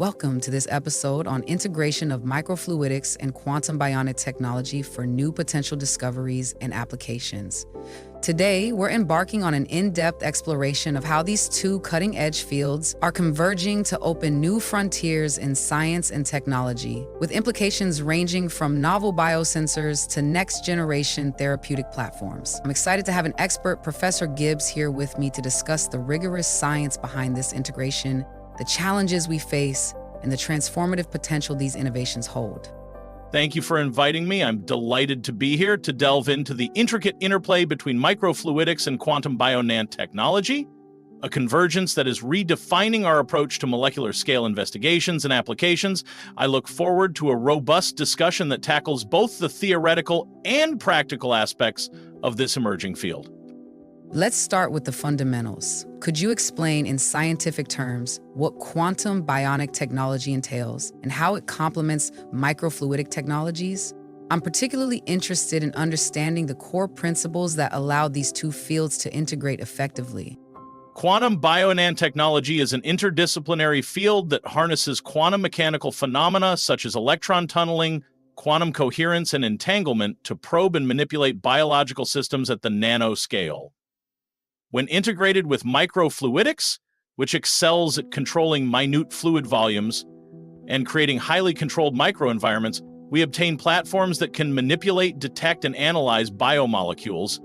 Welcome to this episode on integration of microfluidics and quantum bionic technology for new potential discoveries and applications. Today, we're embarking on an in-depth exploration of how these two cutting-edge fields are converging to open new frontiers in science and technology, with implications ranging from novel biosensors to next-generation therapeutic platforms. I'm excited to have an expert, Professor Gibbs, here with me to discuss the rigorous science behind this integration, the challenges we face, and the transformative potential these innovations hold. Thank you for inviting me. I'm delighted to be here to delve into the intricate interplay between microfluidics and quantum nanotechnology, a convergence that is redefining our approach to molecular scale investigations and applications. I look forward to a robust discussion that tackles both the theoretical and practical aspects of this emerging field. Let's start with the fundamentals. Could you explain in scientific terms what quantum bionic technology entails and how it complements microfluidic technologies? I'm particularly interested in understanding the core principles that allow these two fields to integrate effectively. Quantum nanotechnology is an interdisciplinary field that harnesses quantum mechanical phenomena such as electron tunneling, quantum coherence, and entanglement to probe and manipulate biological systems at the nanoscale. When integrated with microfluidics, which excels at controlling minute fluid volumes and creating highly controlled microenvironments, we obtain platforms that can manipulate, detect, and analyze biomolecules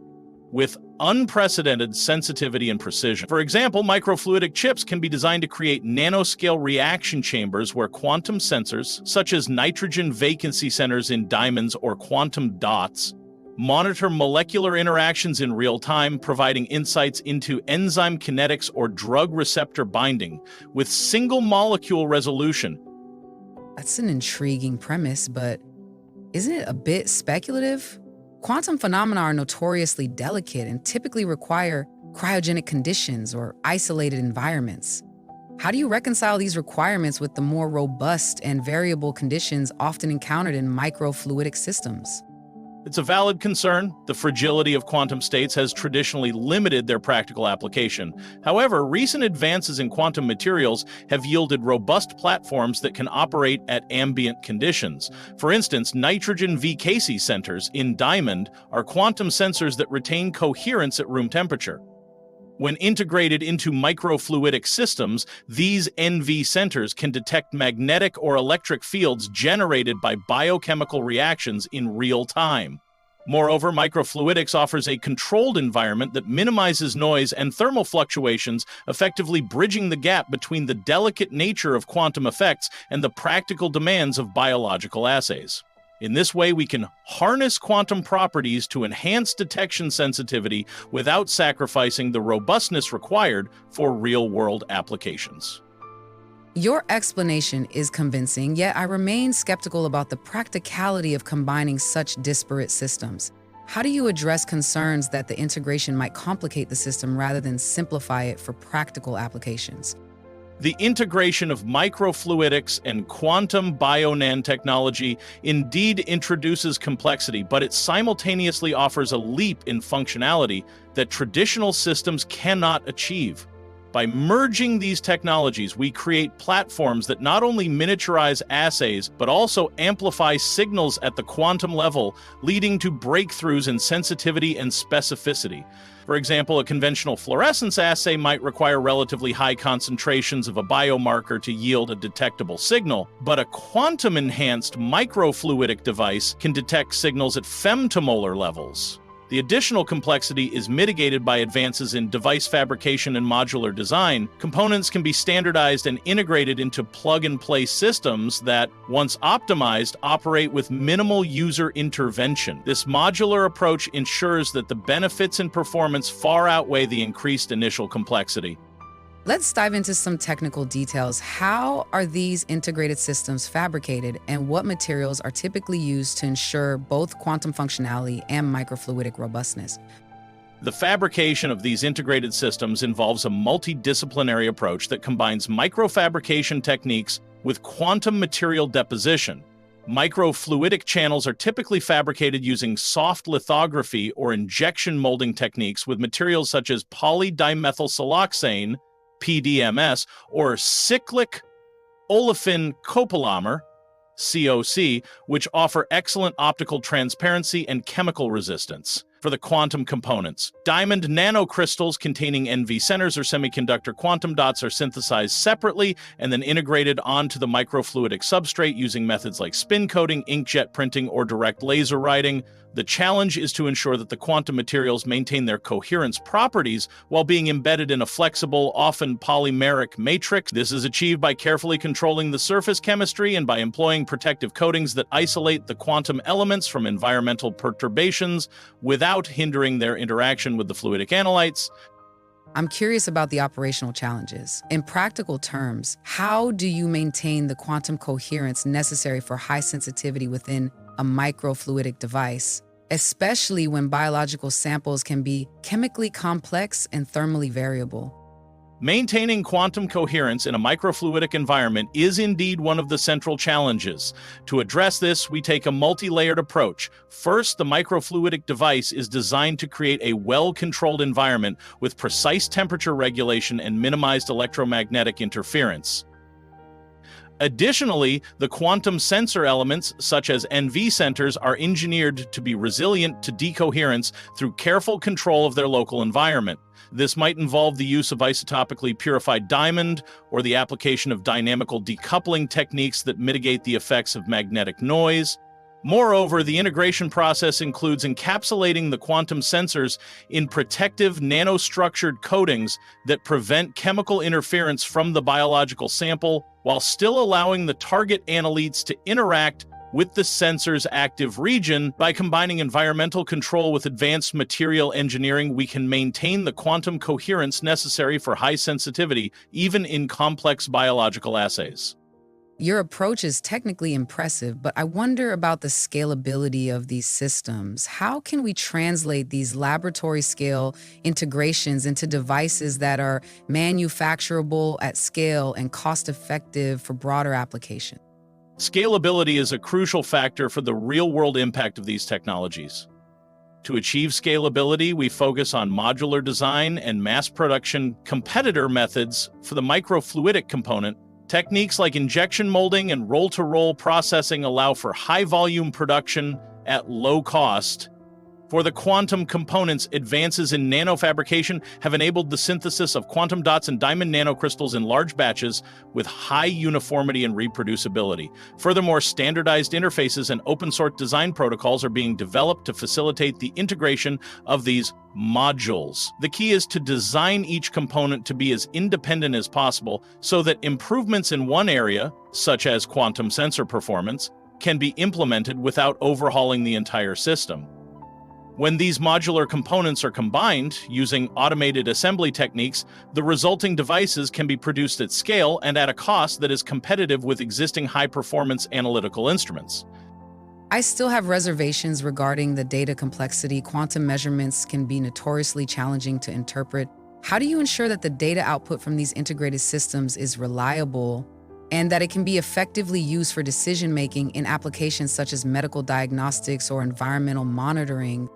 with unprecedented sensitivity and precision. For example, microfluidic chips can be designed to create nanoscale reaction chambers where quantum sensors, such as nitrogen vacancy centers in diamonds or quantum dots, monitor molecular interactions in real time, providing insights into enzyme kinetics or drug receptor binding with single molecule resolution. That's an intriguing premise, but isn't it a bit speculative? Quantum phenomena are notoriously delicate and typically require cryogenic conditions or isolated environments. How do you reconcile these requirements with the more robust and variable conditions often encountered in microfluidic systems? It's a valid concern. The fragility of quantum states has traditionally limited their practical application. However, recent advances in quantum materials have yielded robust platforms that can operate at ambient conditions. For instance, nitrogen vacancy centers in diamond are quantum sensors that retain coherence at room temperature. When integrated into microfluidic systems, these NV centers can detect magnetic or electric fields generated by biochemical reactions in real time. Moreover, microfluidics offers a controlled environment that minimizes noise and thermal fluctuations, effectively bridging the gap between the delicate nature of quantum effects and the practical demands of biological assays. In this way, we can harness quantum properties to enhance detection sensitivity without sacrificing the robustness required for real-world applications. Your explanation is convincing, yet I remain skeptical about the practicality of combining such disparate systems. How do you address concerns that the integration might complicate the system rather than simplify it for practical applications? The integration of microfluidics and quantum nanotechnology indeed introduces complexity, but it simultaneously offers a leap in functionality that traditional systems cannot achieve. By merging these technologies, we create platforms that not only miniaturize assays, but also amplify signals at the quantum level, leading to breakthroughs in sensitivity and specificity. For example, a conventional fluorescence assay might require relatively high concentrations of a biomarker to yield a detectable signal, but a quantum-enhanced microfluidic device can detect signals at femtomolar levels. The additional complexity is mitigated by advances in device fabrication and modular design. Components can be standardized and integrated into plug-and-play systems that, once optimized, operate with minimal user intervention. This modular approach ensures that the benefits in performance far outweigh the increased initial complexity. Let's dive into some technical details. How are these integrated systems fabricated, and what materials are typically used to ensure both quantum functionality and microfluidic robustness? The fabrication of these integrated systems involves a multidisciplinary approach that combines microfabrication techniques with quantum material deposition. Microfluidic channels are typically fabricated using soft lithography or injection molding techniques with materials such as polydimethylsiloxane, PDMS, or cyclic olefin copolymer, COC, which offer excellent optical transparency and chemical resistance. For the quantum components, diamond nanocrystals containing NV centers or semiconductor quantum dots are synthesized separately and then integrated onto the microfluidic substrate using methods like spin coating, inkjet printing, or direct laser writing. The challenge is to ensure that the quantum materials maintain their coherence properties while being embedded in a flexible, often polymeric matrix. This is achieved by carefully controlling the surface chemistry and by employing protective coatings that isolate the quantum elements from environmental perturbations without hindering their interaction with the fluidic analytes. I'm curious about the operational challenges. In practical terms, how do you maintain the quantum coherence necessary for high sensitivity within a microfluidic device, especially when biological samples can be chemically complex and thermally variable? Maintaining quantum coherence in a microfluidic environment is indeed one of the central challenges. To address this, we take a multi-layered approach. First, the microfluidic device is designed to create a well-controlled environment with precise temperature regulation and minimized electromagnetic interference. Additionally, the quantum sensor elements, such as NV centers, are engineered to be resilient to decoherence through careful control of their local environment. This might involve the use of isotopically purified diamond or the application of dynamical decoupling techniques that mitigate the effects of magnetic noise. Moreover, the integration process includes encapsulating the quantum sensors in protective nanostructured coatings that prevent chemical interference from the biological sample while still allowing the target analytes to interact with the sensor's active region. By combining environmental control with advanced material engineering, we can maintain the quantum coherence necessary for high sensitivity, even in complex biological assays. Your approach is technically impressive, but I wonder about the scalability of these systems. How can we translate these laboratory-scale integrations into devices that are manufacturable at scale and cost-effective for broader application? Scalability is a crucial factor for the real-world impact of these technologies. To achieve scalability, we focus on modular design and mass production competitor methods for the microfluidic component. Techniques like injection molding and roll-to-roll processing allow for high-volume production at low cost. For the quantum components, advances in nanofabrication have enabled the synthesis of quantum dots and diamond nanocrystals in large batches with high uniformity and reproducibility. Furthermore, standardized interfaces and open-source design protocols are being developed to facilitate the integration of these modules. The key is to design each component to be as independent as possible so that improvements in one area, such as quantum sensor performance, can be implemented without overhauling the entire system. When these modular components are combined using automated assembly techniques, the resulting devices can be produced at scale and at a cost that is competitive with existing high-performance analytical instruments. I still have reservations regarding the data complexity. Quantum measurements can be notoriously challenging to interpret. How do you ensure that the data output from these integrated systems is reliable and that it can be effectively used for decision-making in applications such as medical diagnostics or environmental monitoring?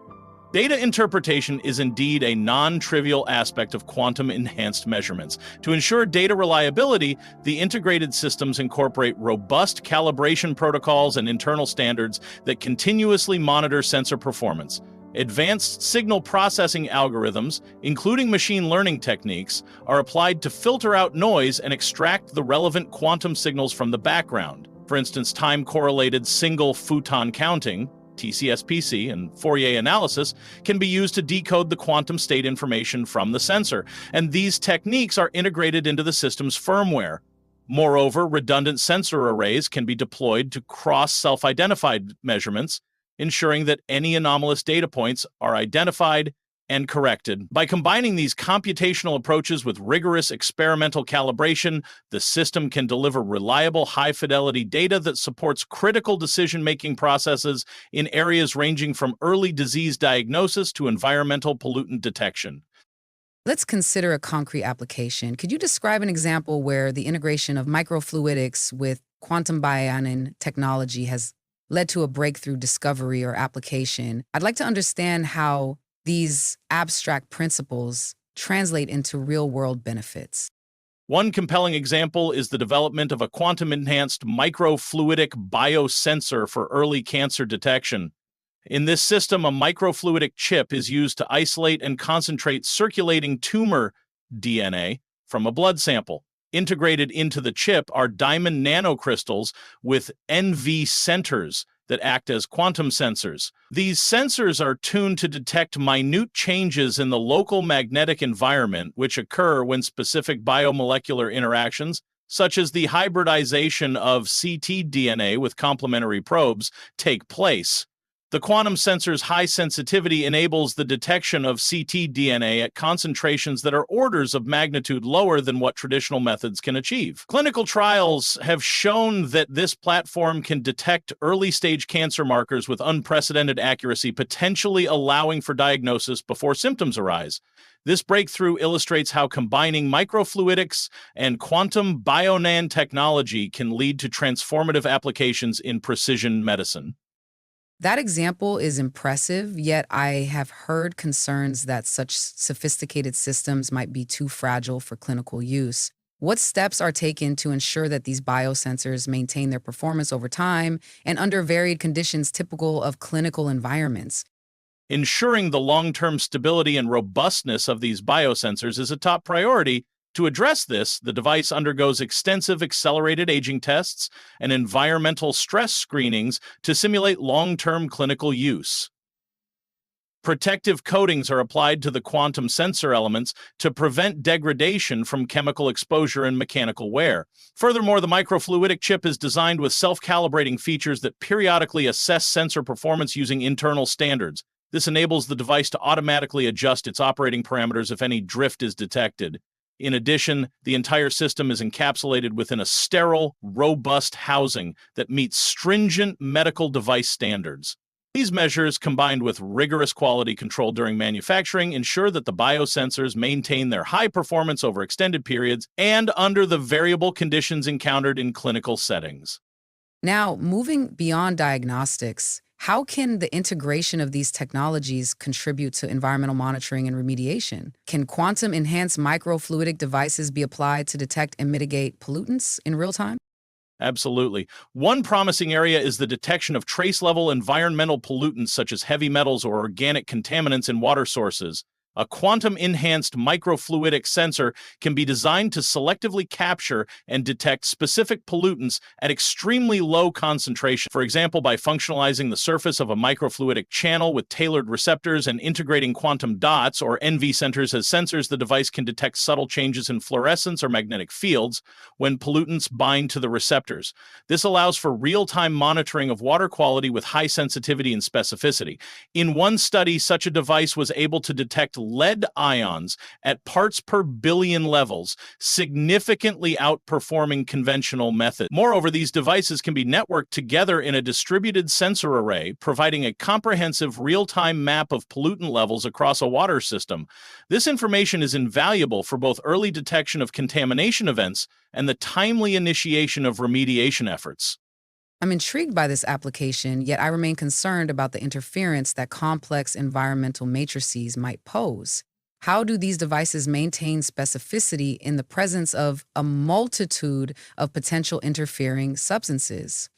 Data interpretation is indeed a non-trivial aspect of quantum-enhanced measurements. To ensure data reliability, the integrated systems incorporate robust calibration protocols and internal standards that continuously monitor sensor performance. Advanced signal processing algorithms, including machine learning techniques, are applied to filter out noise and extract the relevant quantum signals from the background. For instance, time-correlated single photon counting, TCSPC, and Fourier analysis can be used to decode the quantum state information from the sensor, and these techniques are integrated into the system's firmware. Moreover, redundant sensor arrays can be deployed to cross self-identified measurements, ensuring that any anomalous data points are identified and corrected. By combining these computational approaches with rigorous experimental calibration, the system can deliver reliable, high-fidelity data that supports critical decision-making processes in areas ranging from early disease diagnosis to environmental pollutant detection. Let's consider a concrete application. Could you describe an example where the integration of microfluidics with quantum biotechnology has led to a breakthrough discovery or application? I'd like to understand how these abstract principles translate into real-world benefits. One compelling example is the development of a quantum-enhanced microfluidic biosensor for early cancer detection. In this system, a microfluidic chip is used to isolate and concentrate circulating tumor DNA from a blood sample. Integrated into the chip are diamond nanocrystals with NV centers that act as quantum sensors. These sensors are tuned to detect minute changes in the local magnetic environment which occur when specific biomolecular interactions, such as the hybridization of ctDNA with complementary probes, take place. The quantum sensor's high sensitivity enables the detection of ctDNA at concentrations that are orders of magnitude lower than what traditional methods can achieve. Clinical trials have shown that this platform can detect early-stage cancer markers with unprecedented accuracy, potentially allowing for diagnosis before symptoms arise. This breakthrough illustrates how combining microfluidics and quantum bionanotechnology can lead to transformative applications in precision medicine. That example is impressive, yet I have heard concerns that such sophisticated systems might be too fragile for clinical use. What steps are taken to ensure that these biosensors maintain their performance over time and under varied conditions typical of clinical environments? Ensuring the long-term stability and robustness of these biosensors is a top priority. To address this, the device undergoes extensive accelerated aging tests and environmental stress screenings to simulate long-term clinical use. Protective coatings are applied to the quantum sensor elements to prevent degradation from chemical exposure and mechanical wear. Furthermore, the microfluidic chip is designed with self-calibrating features that periodically assess sensor performance using internal standards. This enables the device to automatically adjust its operating parameters if any drift is detected. In addition, the entire system is encapsulated within a sterile, robust housing that meets stringent medical device standards. These measures, combined with rigorous quality control during manufacturing, ensure that the biosensors maintain their high performance over extended periods and under the variable conditions encountered in clinical settings. Now, moving beyond diagnostics, how can the integration of these technologies contribute to environmental monitoring and remediation? Can quantum-enhanced microfluidic devices be applied to detect and mitigate pollutants in real time? Absolutely. One promising area is the detection of trace-level environmental pollutants such as heavy metals or organic contaminants in water sources. A quantum-enhanced microfluidic sensor can be designed to selectively capture and detect specific pollutants at extremely low concentration. For example, by functionalizing the surface of a microfluidic channel with tailored receptors and integrating quantum dots or NV centers as sensors, the device can detect subtle changes in fluorescence or magnetic fields when pollutants bind to the receptors. This allows for real-time monitoring of water quality with high sensitivity and specificity. In one study, such a device was able to detect lead ions at parts per billion levels, significantly outperforming conventional methods. Moreover, these devices can be networked together in a distributed sensor array, providing a comprehensive real-time map of pollutant levels across a water system. This information is invaluable for both early detection of contamination events and the timely initiation of remediation efforts. I'm intrigued by this application, yet I remain concerned about the interference that complex environmental matrices might pose. How do these devices maintain specificity in the presence of a multitude of potential interfering substances?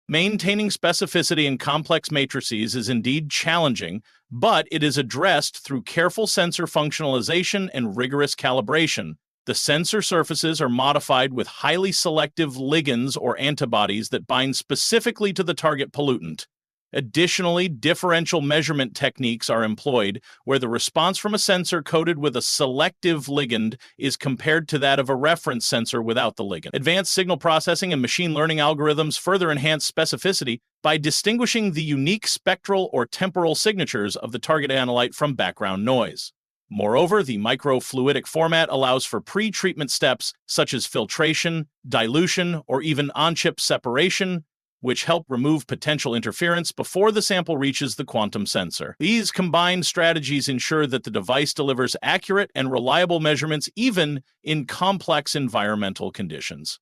Maintaining specificity in complex matrices is indeed challenging, but it is addressed through careful sensor functionalization and rigorous calibration. The sensor surfaces are modified with highly selective ligands or antibodies that bind specifically to the target pollutant. Additionally, differential measurement techniques are employed, where the response from a sensor coated with a selective ligand is compared to that of a reference sensor without the ligand. Advanced signal processing and machine learning algorithms further enhance specificity by distinguishing the unique spectral or temporal signatures of the target analyte from background noise. Moreover, the microfluidic format allows for pre-treatment steps such as filtration, dilution, or even on-chip separation, which help remove potential interference before the sample reaches the quantum sensor. These combined strategies ensure that the device delivers accurate and reliable measurements even in complex environmental conditions.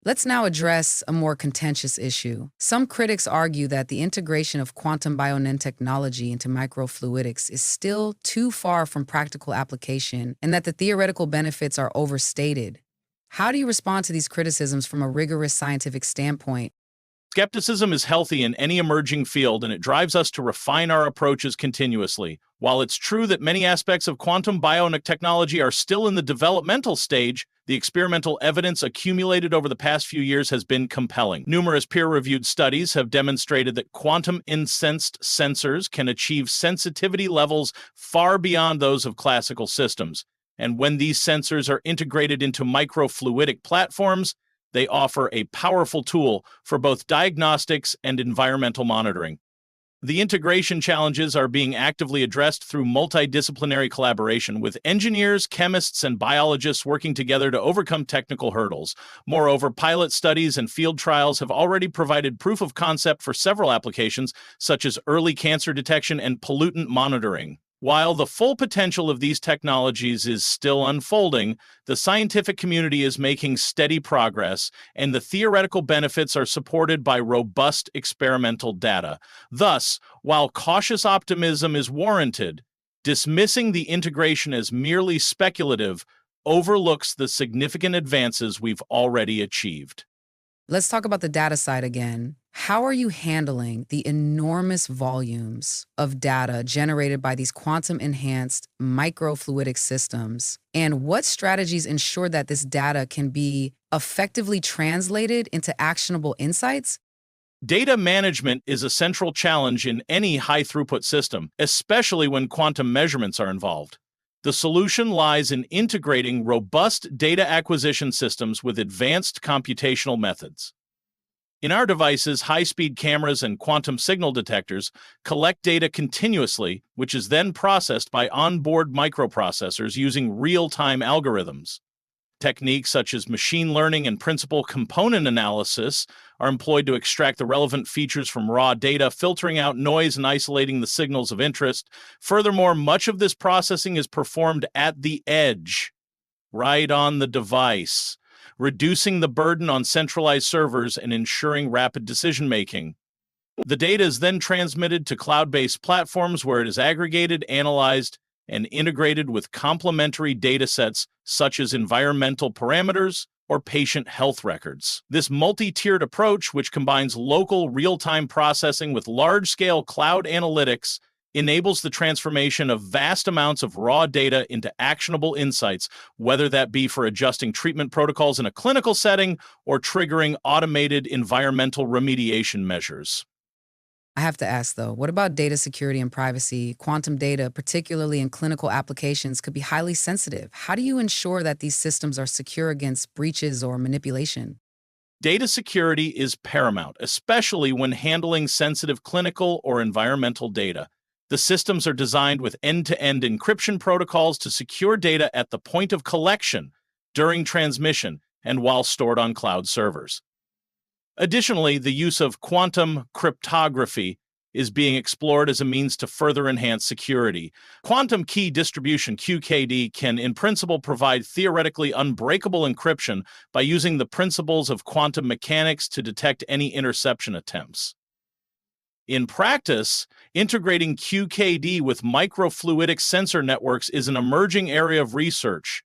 Let's now address a more contentious issue. Some critics argue that the integration of quantum nanotechnology into microfluidics is still too far from practical application and that the theoretical benefits are overstated. How do you respond to these criticisms from a rigorous scientific standpoint? Skepticism is healthy in any emerging field, and it drives us to refine our approaches continuously. While it's true that many aspects of quantum biotechnology are still in the developmental stage, the experimental evidence accumulated over the past few years has been compelling. Numerous peer-reviewed studies have demonstrated that quantum-incensed sensors can achieve sensitivity levels far beyond those of classical systems. And when these sensors are integrated into microfluidic platforms, they offer a powerful tool for both diagnostics and environmental monitoring. The integration challenges are being actively addressed through multidisciplinary collaboration with engineers, chemists, and biologists working together to overcome technical hurdles. Moreover, pilot studies and field trials have already provided proof of concept for several applications, such as early cancer detection and pollutant monitoring. While the full potential of these technologies is still unfolding, the scientific community is making steady progress, and the theoretical benefits are supported by robust experimental data. Thus, while cautious optimism is warranted, dismissing the integration as merely speculative overlooks the significant advances we've already achieved. Let's talk about the data side again. How are you handling the enormous volumes of data generated by these quantum-enhanced microfluidic systems? And what strategies ensure that this data can be effectively translated into actionable insights? Data management is a central challenge in any high-throughput system, especially when quantum measurements are involved. The solution lies in integrating robust data acquisition systems with advanced computational methods. In our devices, high-speed cameras and quantum signal detectors collect data continuously, which is then processed by onboard microprocessors using real-time algorithms. Techniques such as machine learning and principal component analysis are employed to extract the relevant features from raw data, filtering out noise and isolating the signals of interest. Furthermore, much of this processing is performed at the edge, right on the device, reducing the burden on centralized servers and ensuring rapid decision-making. The data is then transmitted to cloud-based platforms where it is aggregated, analyzed, and integrated with complementary datasets such as environmental parameters or patient health records. This multi-tiered approach, which combines local real-time processing with large-scale cloud analytics, enables the transformation of vast amounts of raw data into actionable insights, whether that be for adjusting treatment protocols in a clinical setting or triggering automated environmental remediation measures. I have to ask though, what about data security and privacy? Quantum data, particularly in clinical applications, could be highly sensitive. How do you ensure that these systems are secure against breaches or manipulation? Data security is paramount, especially when handling sensitive clinical or environmental data. The systems are designed with end-to-end encryption protocols to secure data at the point of collection, during transmission, and while stored on cloud servers. Additionally, the use of quantum cryptography is being explored as a means to further enhance security. Quantum key distribution, QKD, can in principle provide theoretically unbreakable encryption by using the principles of quantum mechanics to detect any interception attempts. In practice, integrating QKD with microfluidic sensor networks is an emerging area of research,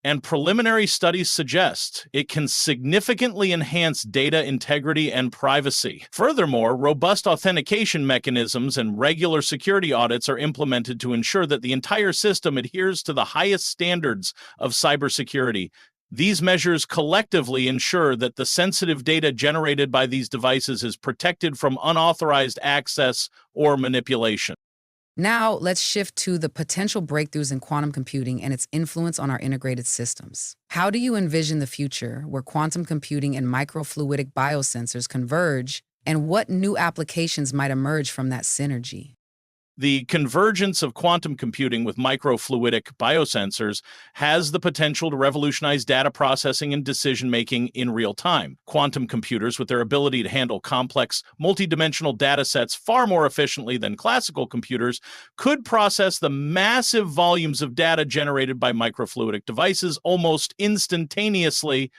and preliminary studies suggest it can significantly enhance data integrity and privacy. Furthermore, robust authentication mechanisms and regular security audits are implemented to ensure that the entire system adheres to the highest standards of cybersecurity. These measures collectively ensure that the sensitive data generated by these devices is protected from unauthorized access or manipulation. Now, let's shift to the potential breakthroughs in quantum computing and its influence on our integrated systems. How do you envision the future where quantum computing and microfluidic biosensors converge, and what new applications might emerge from that synergy? The convergence of quantum computing with microfluidic biosensors has the potential to revolutionize data processing and decision-making in real time. Quantum computers, with their ability to handle complex, multidimensional data sets far more efficiently than classical computers, could process the massive volumes of data generated by microfluidic devices almost instantaneously.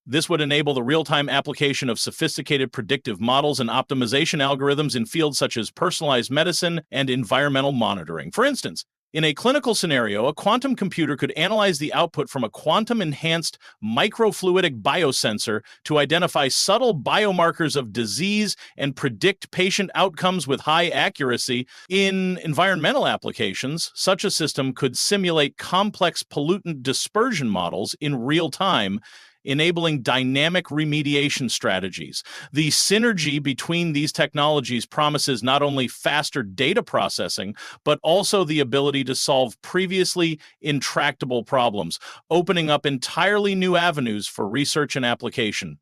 This would enable the real-time application of sophisticated predictive models and optimization algorithms in fields such as personalized medicine and environmental monitoring. For instance, In a clinical scenario, a quantum computer could analyze the output from a quantum-enhanced microfluidic biosensor to identify subtle biomarkers of disease and predict patient outcomes with high accuracy. In environmental applications, such a system could simulate complex pollutant dispersion models in real time, enabling dynamic remediation strategies. The synergy between these technologies promises not only faster data processing, but also the ability to solve previously intractable problems, opening up entirely new avenues for research and application.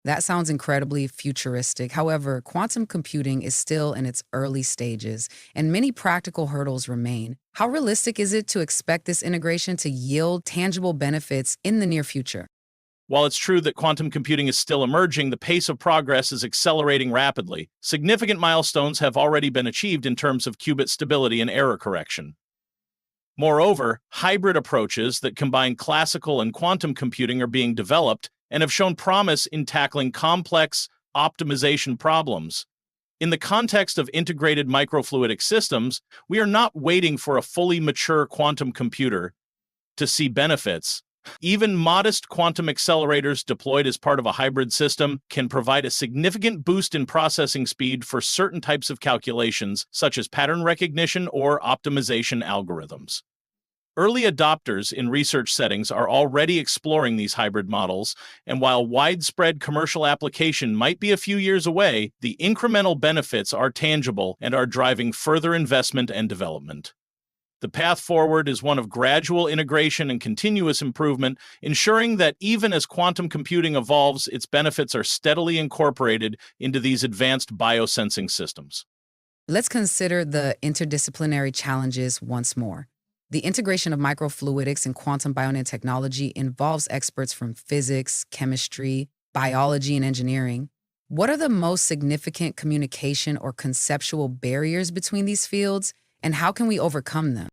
That sounds incredibly futuristic. However, quantum computing is still in its early stages, and many practical hurdles remain. How realistic is it to expect this integration to yield tangible benefits in the near future? While it's true that quantum computing is still emerging, the pace of progress is accelerating rapidly. Significant milestones have already been achieved in terms of qubit stability and error correction. Moreover, hybrid approaches that combine classical and quantum computing are being developed and have shown promise in tackling complex optimization problems. In the context of integrated microfluidic systems, we are not waiting for a fully mature quantum computer to see benefits. Even modest quantum accelerators deployed as part of a hybrid system can provide a significant boost in processing speed for certain types of calculations, such as pattern recognition or optimization algorithms. Early adopters in research settings are already exploring these hybrid models, and while widespread commercial application might be a few years away, the incremental benefits are tangible and are driving further investment and development. The path forward is one of gradual integration and continuous improvement, ensuring that even as quantum computing evolves, its benefits are steadily incorporated into these advanced biosensing systems. Let's consider the interdisciplinary challenges once more. The integration of microfluidics and quantum biotechnology involves experts from physics, chemistry, biology, and engineering. What are the most significant communication or conceptual barriers between these fields, and how can we overcome them?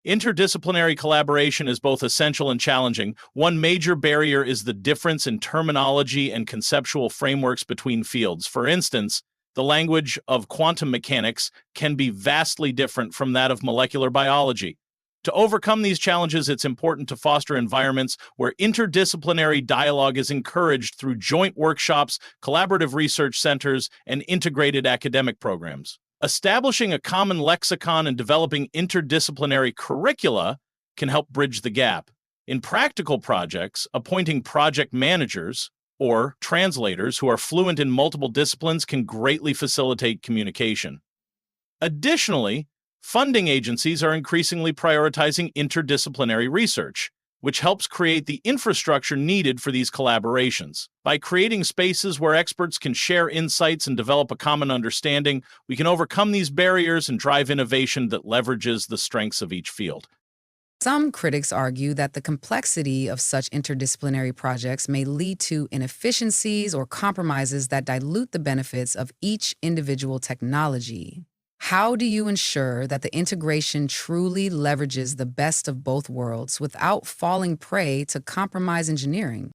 Interdisciplinary collaboration is both essential and challenging. One major barrier is the difference in terminology and conceptual frameworks between fields. For instance, the language of quantum mechanics can be vastly different from that of molecular biology. To overcome these challenges, it's important to foster environments where interdisciplinary dialogue is encouraged through joint workshops, collaborative research centers, and integrated academic programs. Establishing a common lexicon and developing interdisciplinary curricula can help bridge the gap. In practical projects, appointing project managers or translators who are fluent in multiple disciplines can greatly facilitate communication. Additionally, funding agencies are increasingly prioritizing interdisciplinary research, which helps create the infrastructure needed for these collaborations. By creating spaces where experts can share insights and develop a common understanding, we can overcome these barriers and drive innovation that leverages the strengths of each field. Some critics argue that the complexity of such interdisciplinary projects may lead to inefficiencies or compromises that dilute the benefits of each individual technology. How do you ensure that the integration truly leverages the best of both worlds without falling prey to compromise engineering?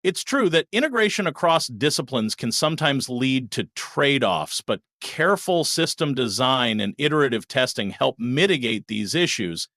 It's true that integration across disciplines can sometimes lead to trade-offs, but careful system design and iterative testing help mitigate these issues.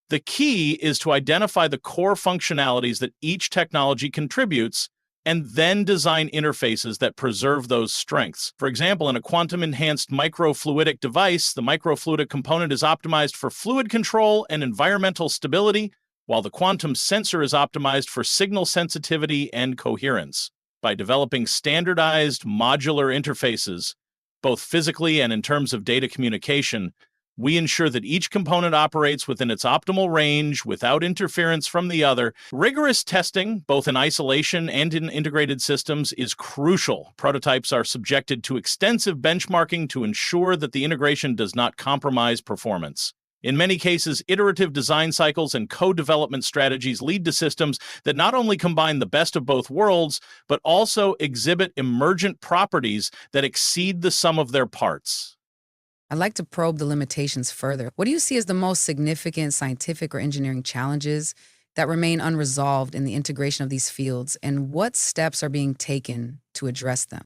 The key is to identify the core functionalities that each technology contributes and then design interfaces that preserve those strengths. For example, in a quantum-enhanced microfluidic device, the microfluidic component is optimized for fluid control and environmental stability, while the quantum sensor is optimized for signal sensitivity and coherence. By developing standardized modular interfaces, both physically and in terms of data communication, we ensure that each component operates within its optimal range without interference from the other. Rigorous testing, both in isolation and in integrated systems, is crucial. Prototypes are subjected to extensive benchmarking to ensure that the integration does not compromise performance. In many cases, iterative design cycles and co-development strategies lead to systems that not only combine the best of both worlds, but also exhibit emergent properties that exceed the sum of their parts. I'd like to probe the limitations further. What do you see as the most significant scientific or engineering challenges that remain unresolved in the integration of these fields, and what steps are being taken to address them?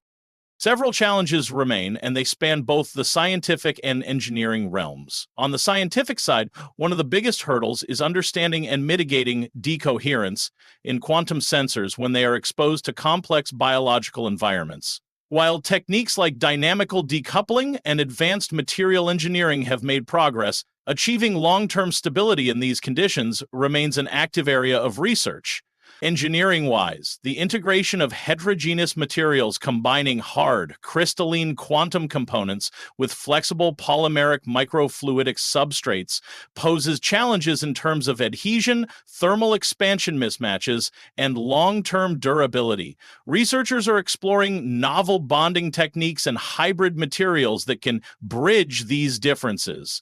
Several challenges remain, and they span both the scientific and engineering realms. On the scientific side, one of the biggest hurdles is understanding and mitigating decoherence in quantum sensors when they are exposed to complex biological environments. While techniques like dynamical decoupling and advanced material engineering have made progress, achieving long-term stability in these conditions remains an active area of research. Engineering-wise, the integration of heterogeneous materials combining hard, crystalline quantum components with flexible polymeric microfluidic substrates poses challenges in terms of adhesion, thermal expansion mismatches, and long-term durability. Researchers are exploring novel bonding techniques and hybrid materials that can bridge these differences.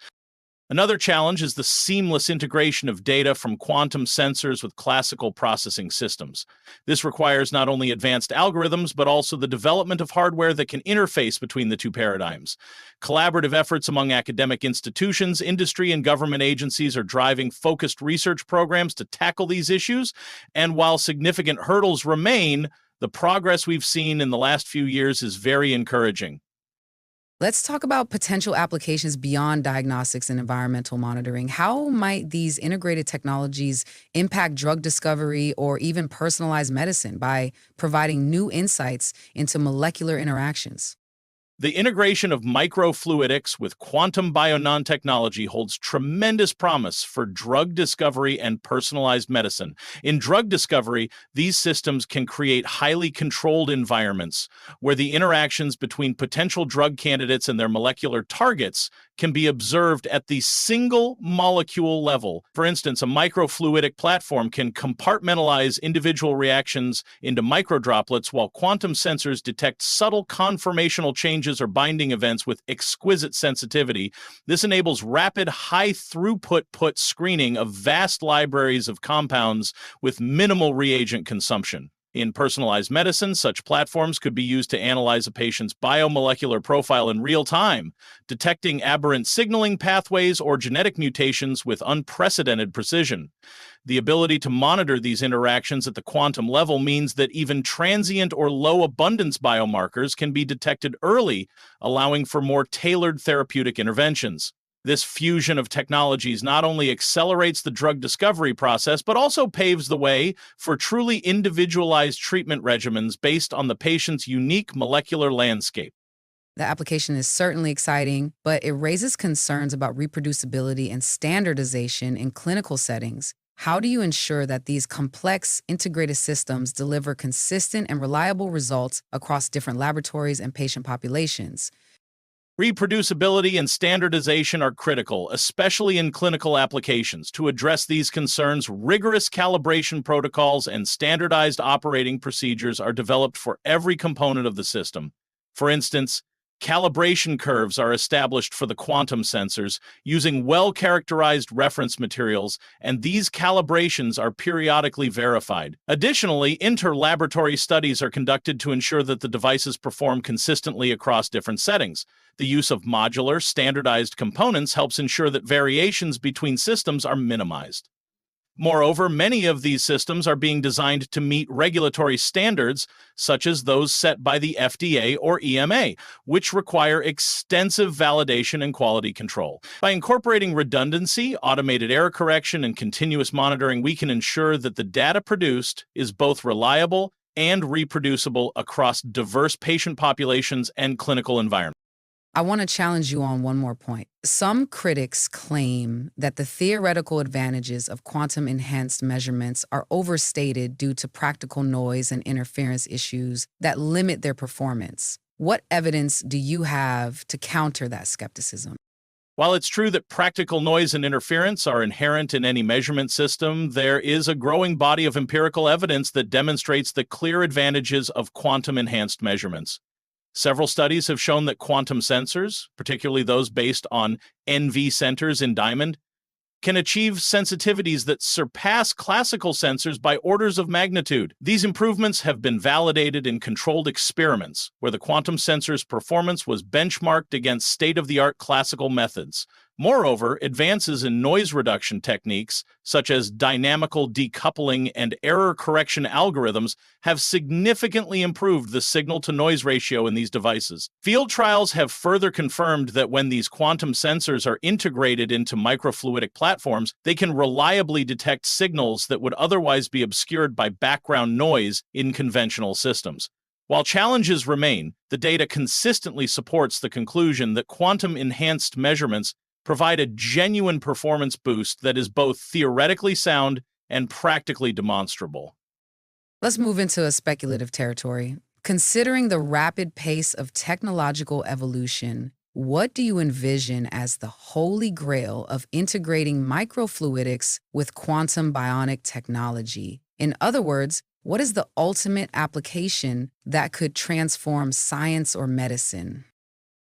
Another challenge is the seamless integration of data from quantum sensors with classical processing systems. This requires not only advanced algorithms, but also the development of hardware that can interface between the two paradigms. Collaborative efforts among academic institutions, industry, and government agencies are driving focused research programs to tackle these issues. And while significant hurdles remain, the progress we've seen in the last few years is very encouraging. Let's talk about potential applications beyond diagnostics and environmental monitoring. How might these integrated technologies impact drug discovery or even personalized medicine by providing new insights into molecular interactions? The integration of microfluidics with quantum nanotechnology holds tremendous promise for drug discovery and personalized medicine. In drug discovery, these systems can create highly controlled environments where the interactions between potential drug candidates and their molecular targets can be observed at the single molecule level. For instance, a microfluidic platform can compartmentalize individual reactions into microdroplets, while quantum sensors detect subtle conformational changes or binding events with exquisite sensitivity. This enables rapid, high-throughput screening of vast libraries of compounds with minimal reagent consumption. In personalized medicine, such platforms could be used to analyze a patient's biomolecular profile in real time, detecting aberrant signaling pathways or genetic mutations with unprecedented precision. The ability to monitor these interactions at the quantum level means that even transient or low abundance biomarkers can be detected early, allowing for more tailored therapeutic interventions. This fusion of technologies not only accelerates the drug discovery process, but also paves the way for truly individualized treatment regimens based on the patient's unique molecular landscape. The application is certainly exciting, but it raises concerns about reproducibility and standardization in clinical settings. How do you ensure that these complex integrated systems deliver consistent and reliable results across different laboratories and patient populations? Reproducibility and standardization are critical, especially in clinical applications. To address these concerns, rigorous calibration protocols and standardized operating procedures are developed for every component of the system. For instance, calibration curves are established for the quantum sensors using well-characterized reference materials, and these calibrations are periodically verified. Additionally, inter-laboratory studies are conducted to ensure that the devices perform consistently across different settings. The use of modular, standardized components helps ensure that variations between systems are minimized. Moreover, many of these systems are being designed to meet regulatory standards, such as those set by the FDA or EMA, which require extensive validation and quality control. By incorporating redundancy, automated error correction, and continuous monitoring, we can ensure that the data produced is both reliable and reproducible across diverse patient populations and clinical environments. I want to challenge you on one more point. Some critics claim that the theoretical advantages of quantum-enhanced measurements are overstated due to practical noise and interference issues that limit their performance. What evidence do you have to counter that skepticism? While it's true that practical noise and interference are inherent in any measurement system, there is a growing body of empirical evidence that demonstrates the clear advantages of quantum-enhanced measurements. Several studies have shown that quantum sensors, particularly those based on NV centers in diamond, can achieve sensitivities that surpass classical sensors by orders of magnitude. These improvements have been validated in controlled experiments, where the quantum sensor's performance was benchmarked against state-of-the-art classical methods. Moreover, advances in noise reduction techniques, such as dynamical decoupling and error correction algorithms, have significantly improved the signal-to-noise ratio in these devices. Field trials have further confirmed that when these quantum sensors are integrated into microfluidic platforms, they can reliably detect signals that would otherwise be obscured by background noise in conventional systems. While challenges remain, the data consistently supports the conclusion that quantum-enhanced measurements provide a genuine performance boost that is both theoretically sound and practically demonstrable. Let's move into a speculative territory. Considering the rapid pace of technological evolution, what do you envision as the holy grail of integrating microfluidics with quantum bionic technology? In other words, what is the ultimate application that could transform science or medicine?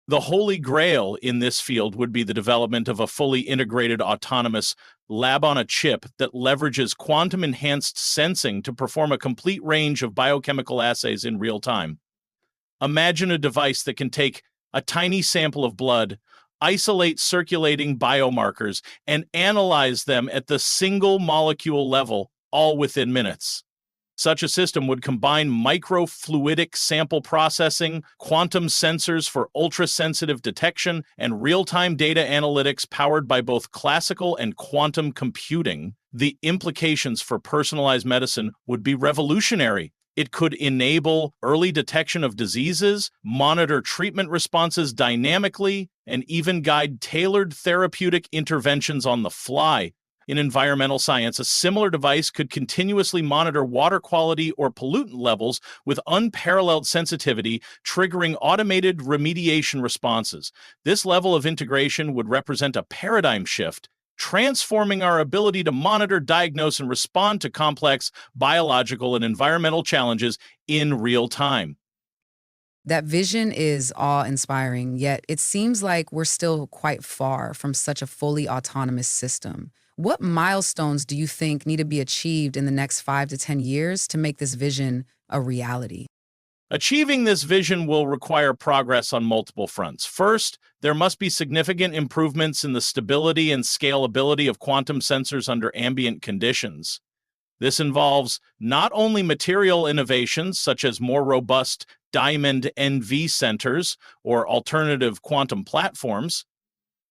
The holy grail in this field would be the development of a fully integrated autonomous lab-on-a-chip that leverages quantum-enhanced sensing to perform a complete range of biochemical assays in real time. Imagine a device that can take a tiny sample of blood, isolate circulating biomarkers, and analyze them at the single molecule level, all within minutes. Such a system would combine microfluidic sample processing, quantum sensors for ultra-sensitive detection, and real-time data analytics powered by both classical and quantum computing. The implications for personalized medicine would be revolutionary. It could enable early detection of diseases, monitor treatment responses dynamically, and even guide tailored therapeutic interventions on the fly. In environmental science, a similar device could continuously monitor water quality or pollutant levels with unparalleled sensitivity, triggering automated remediation responses. This level of integration would represent a paradigm shift, transforming our ability to monitor, diagnose, and respond to complex biological and environmental challenges in real time. That vision is awe-inspiring, yet it seems like we're still quite far from such a fully autonomous system. What milestones do you think need to be achieved in the next 5 to 10 years to make this vision a reality? Achieving this vision will require progress on multiple fronts. First, there must be significant improvements in the stability and scalability of quantum sensors under ambient conditions. This involves not only material innovations such as more robust diamond NV centers or alternative quantum platforms,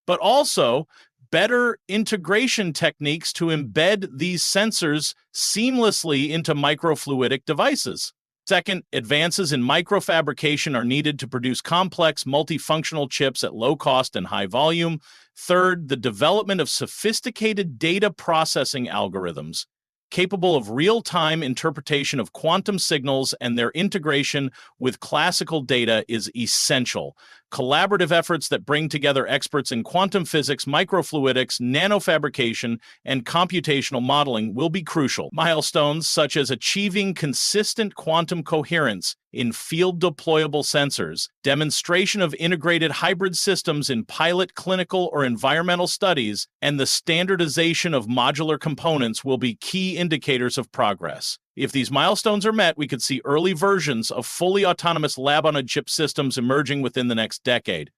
but also better integration techniques to embed these sensors seamlessly into microfluidic devices. Second, advances in microfabrication are needed to produce complex, multifunctional chips at low cost and high volume. Third, the development of sophisticated data processing algorithms capable of real-time interpretation of quantum signals and their integration with classical data is essential. Collaborative efforts that bring together experts in quantum physics, microfluidics, nanofabrication, and computational modeling will be crucial. Milestones such as achieving consistent quantum coherence in field-deployable sensors, demonstration of integrated hybrid systems in pilot clinical or environmental studies, and the standardization of modular components will be key indicators of progress. If these milestones are met, we could see early versions of fully autonomous lab-on-a-chip systems emerging within the next decade.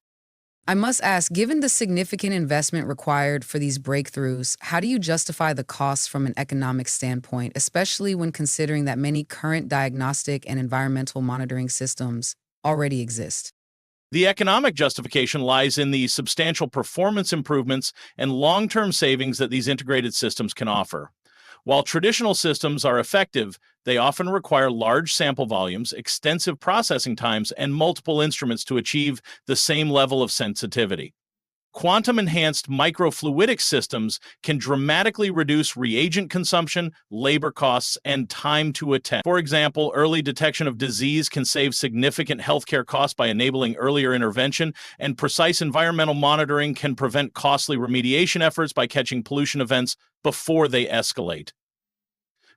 I must ask, given the significant investment required for these breakthroughs, how do you justify the costs from an economic standpoint, especially when considering that many current diagnostic and environmental monitoring systems already exist? The economic justification lies in the substantial performance improvements and long-term savings that these integrated systems can offer. While traditional systems are effective, they often require large sample volumes, extensive processing times, and multiple instruments to achieve the same level of sensitivity. Quantum-enhanced microfluidic systems can dramatically reduce reagent consumption, labor costs, and time to attend. For example, early detection of disease can save significant healthcare costs by enabling earlier intervention, and precise environmental monitoring can prevent costly remediation efforts by catching pollution events before they escalate.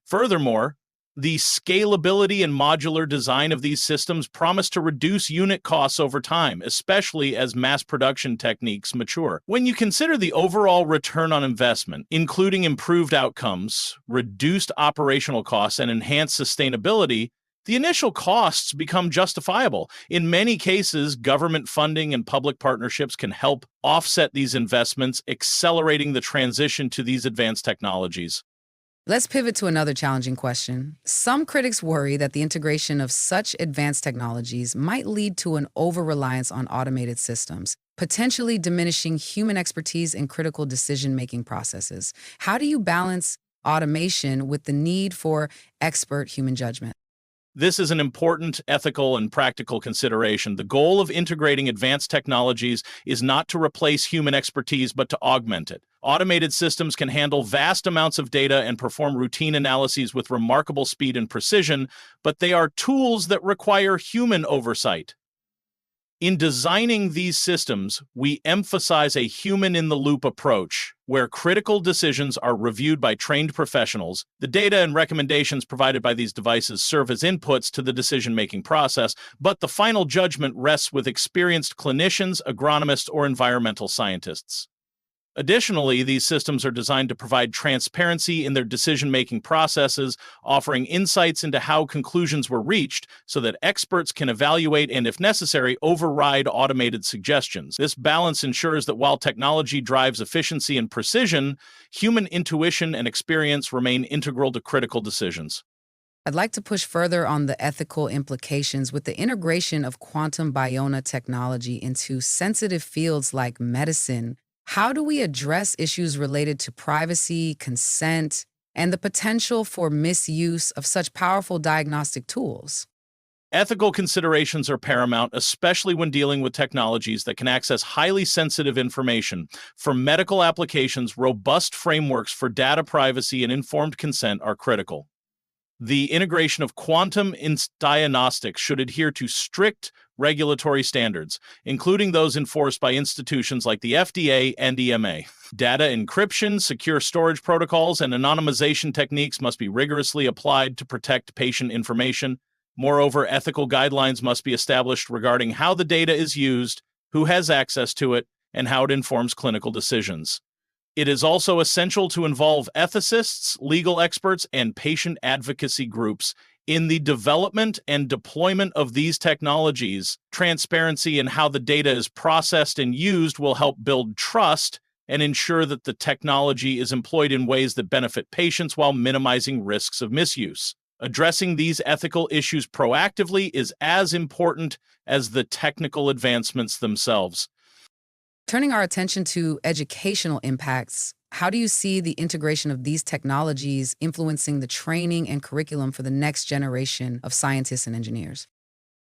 Furthermore, the scalability and modular design of these systems promise to reduce unit costs over time, especially as mass production techniques mature. When you consider the overall return on investment, including improved outcomes, reduced operational costs, and enhanced sustainability, the initial costs become justifiable. In many cases, government funding and public partnerships can help offset these investments, accelerating the transition to these advanced technologies. Let's pivot to another challenging question. Some critics worry that the integration of such advanced technologies might lead to an over-reliance on automated systems, potentially diminishing human expertise in critical decision-making processes. How do you balance automation with the need for expert human judgment? This is an important ethical and practical consideration. The goal of integrating advanced technologies is not to replace human expertise, but to augment it. Automated systems can handle vast amounts of data and perform routine analyses with remarkable speed and precision, but they are tools that require human oversight. In designing these systems, we emphasize a human-in-the-loop approach, where critical decisions are reviewed by trained professionals. The data and recommendations provided by these devices serve as inputs to the decision-making process, but the final judgment rests with experienced clinicians, agronomists, or environmental scientists. Additionally, these systems are designed to provide transparency in their decision-making processes, offering insights into how conclusions were reached so that experts can evaluate and, if necessary, override automated suggestions. This balance ensures that while technology drives efficiency and precision, human intuition and experience remain integral to critical decisions. I'd like to push further on the ethical implications with the integration of quantum biotechnology into sensitive fields like medicine. How do we address issues related to privacy, consent, and the potential for misuse of such powerful diagnostic tools? Ethical considerations are paramount, especially when dealing with technologies that can access highly sensitive information. For medical applications, robust frameworks for data privacy and informed consent are critical. The integration of quantum in diagnostics should adhere to strict regulatory standards, including those enforced by institutions like the FDA and EMA. Data encryption, secure storage protocols, and anonymization techniques must be rigorously applied to protect patient information. Moreover, ethical guidelines must be established regarding how the data is used, who has access to it, and how it informs clinical decisions. It is also essential to involve ethicists, legal experts, and patient advocacy groups in the development and deployment of these technologies. Transparency in how the data is processed and used will help build trust and ensure that the technology is employed in ways that benefit patients while minimizing risks of misuse. Addressing these ethical issues proactively is as important as the technical advancements themselves. Turning our attention to educational impacts, how do you see the integration of these technologies influencing the training and curriculum for the next generation of scientists and engineers?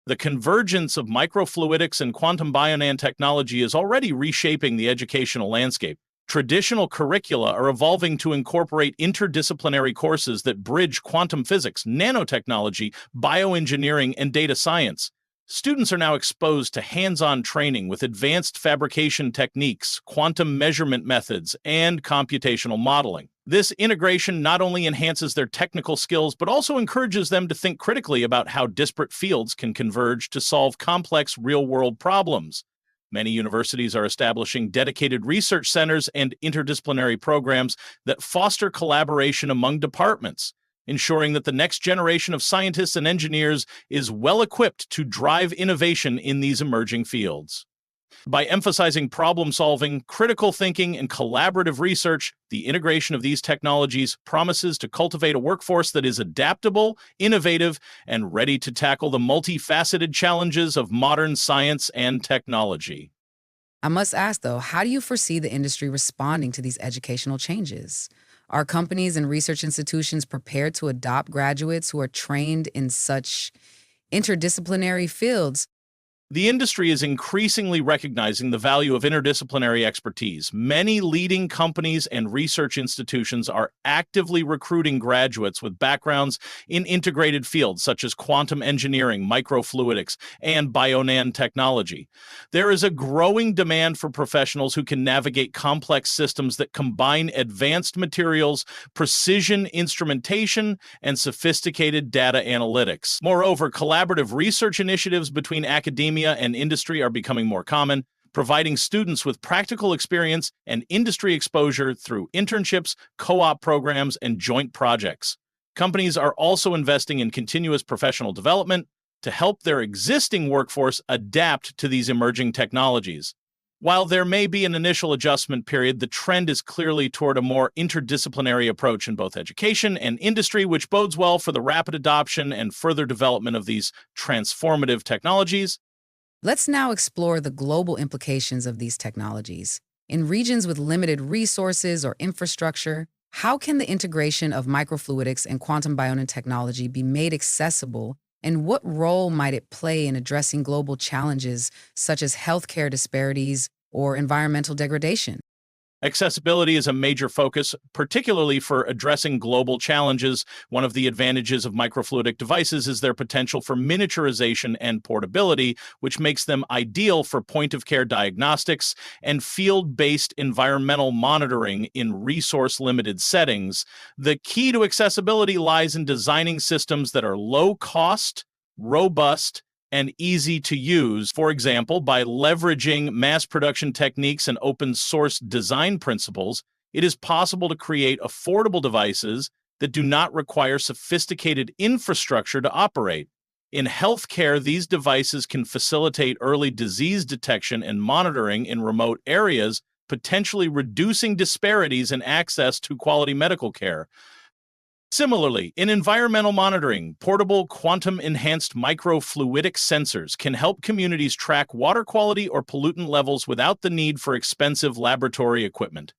The convergence of microfluidics and quantum nanotechnology is already reshaping the educational landscape. Traditional curricula are evolving to incorporate interdisciplinary courses that bridge quantum physics, nanotechnology, bioengineering, and data science. Students are now exposed to hands-on training with advanced fabrication techniques, quantum measurement methods, and computational modeling. This integration not only enhances their technical skills, but also encourages them to think critically about how disparate fields can converge to solve complex real-world problems. Many universities are establishing dedicated research centers and interdisciplinary programs that foster collaboration among departments, ensuring that the next generation of scientists and engineers is well-equipped to drive innovation in these emerging fields. By emphasizing problem-solving, critical thinking, and collaborative research, the integration of these technologies promises to cultivate a workforce that is adaptable, innovative, and ready to tackle the multifaceted challenges of modern science and technology. I must ask, though, how do you foresee the industry responding to these educational changes? Are companies and research institutions prepared to adopt graduates who are trained in such interdisciplinary fields? The industry is increasingly recognizing the value of interdisciplinary expertise. Many leading companies and research institutions are actively recruiting graduates with backgrounds in integrated fields such as quantum engineering, microfluidics, and bionanotechnology. There is a growing demand for professionals who can navigate complex systems that combine advanced materials, precision instrumentation, and sophisticated data analytics. Moreover, collaborative research initiatives between academia and industry are becoming more common, providing students with practical experience and industry exposure through internships, co-op programs, and joint projects. Companies are also investing in continuous professional development to help their existing workforce adapt to these emerging technologies. While there may be an initial adjustment period, the trend is clearly toward a more interdisciplinary approach in both education and industry, which bodes well for the rapid adoption and further development of these transformative technologies. Let's now explore the global implications of these technologies. In regions with limited resources or infrastructure, how can the integration of microfluidics and quantum biotechnology be made accessible, and what role might it play in addressing global challenges such as healthcare disparities or environmental degradation? Accessibility is a major focus, particularly for addressing global challenges. One of the advantages of microfluidic devices is their potential for miniaturization and portability, which makes them ideal for point-of-care diagnostics and field-based environmental monitoring in resource-limited settings. The key to accessibility lies in designing systems that are low-cost, robust, and easy to use. For example, by leveraging mass production techniques and open source design principles, it is possible to create affordable devices that do not require sophisticated infrastructure to operate. In healthcare, these devices can facilitate early disease detection and monitoring in remote areas, potentially reducing disparities in access to quality medical care. Similarly, in environmental monitoring, portable quantum-enhanced microfluidic sensors can help communities track water quality or pollutant levels without the need for expensive laboratory equipment.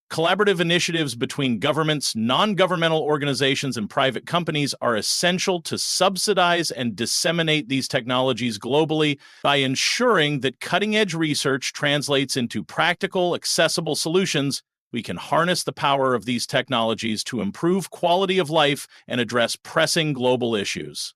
Collaborative initiatives between governments, non-governmental organizations, and private companies are essential to subsidize and disseminate these technologies globally by ensuring that cutting-edge research translates into practical, accessible solutions. We can harness the power of these technologies to improve quality of life and address pressing global issues.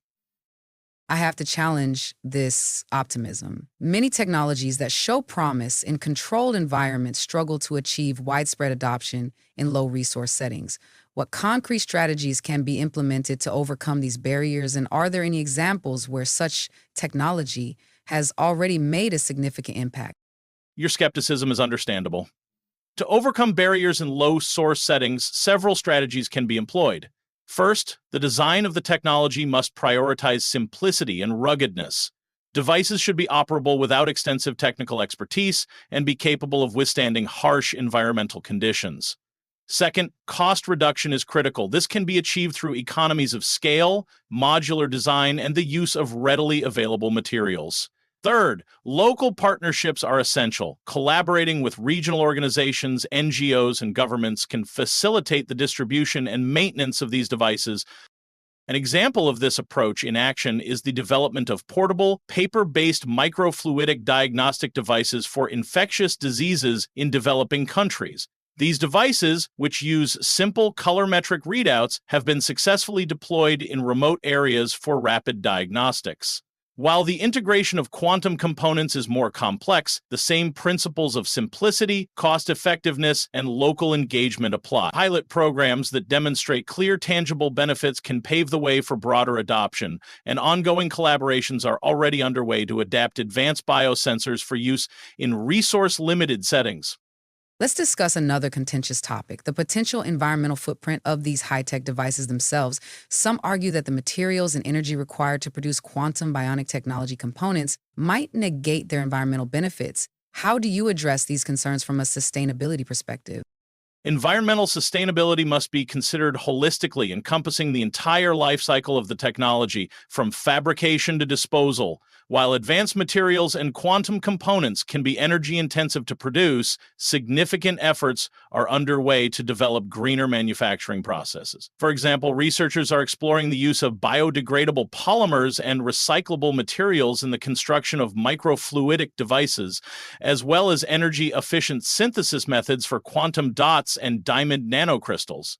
I have to challenge this optimism. Many technologies that show promise in controlled environments struggle to achieve widespread adoption in low resource settings. What concrete strategies can be implemented to overcome these barriers, and are there any examples where such technology has already made a significant impact? Your skepticism is understandable. To overcome barriers in low source settings, several strategies can be employed. First, the design of the technology must prioritize simplicity and ruggedness. Devices should be operable without extensive technical expertise and be capable of withstanding harsh environmental conditions. Second, cost reduction is critical. This can be achieved through economies of scale, modular design, and the use of readily available materials. Third, local partnerships are essential. Collaborating with regional organizations, NGOs, and governments can facilitate the distribution and maintenance of these devices. An example of this approach in action is the development of portable, paper-based microfluidic diagnostic devices for infectious diseases in developing countries. These devices, which use simple colorimetric readouts, have been successfully deployed in remote areas for rapid diagnostics. While the integration of quantum components is more complex, the same principles of simplicity, cost-effectiveness, and local engagement apply. Pilot programs that demonstrate clear, tangible benefits can pave the way for broader adoption, and ongoing collaborations are already underway to adapt advanced biosensors for use in resource-limited settings. Let's discuss another contentious topic, the potential environmental footprint of these high-tech devices themselves. Some argue that the materials and energy required to produce quantum bionic technology components might negate their environmental benefits. How do you address these concerns from a sustainability perspective? Environmental sustainability must be considered holistically, encompassing the entire life cycle of the technology, from fabrication to disposal. While advanced materials and quantum components can be energy-intensive to produce, significant efforts are underway to develop greener manufacturing processes. For example, researchers are exploring the use of biodegradable polymers and recyclable materials in the construction of microfluidic devices, as well as energy-efficient synthesis methods for quantum dots and diamond nanocrystals.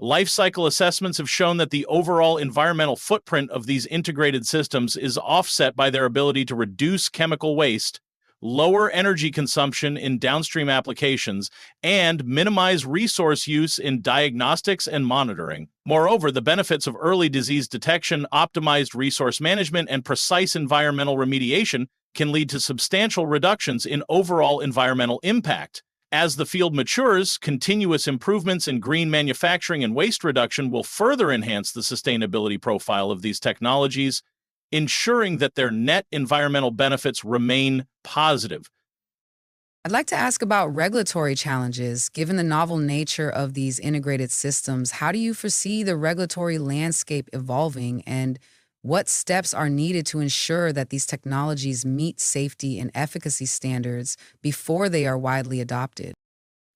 Life cycle assessments have shown that the overall environmental footprint of these integrated systems is offset by their ability to reduce chemical waste, lower energy consumption in downstream applications, and minimize resource use in diagnostics and monitoring. Moreover, the benefits of early disease detection, optimized resource management, and precise environmental remediation can lead to substantial reductions in overall environmental impact. As the field matures, continuous improvements in green manufacturing and waste reduction will further enhance the sustainability profile of these technologies, ensuring that their net environmental benefits remain positive. I'd like to ask about regulatory challenges. Given the novel nature of these integrated systems, how do you foresee the regulatory landscape evolving, and what steps are needed to ensure that these technologies meet safety and efficacy standards before they are widely adopted?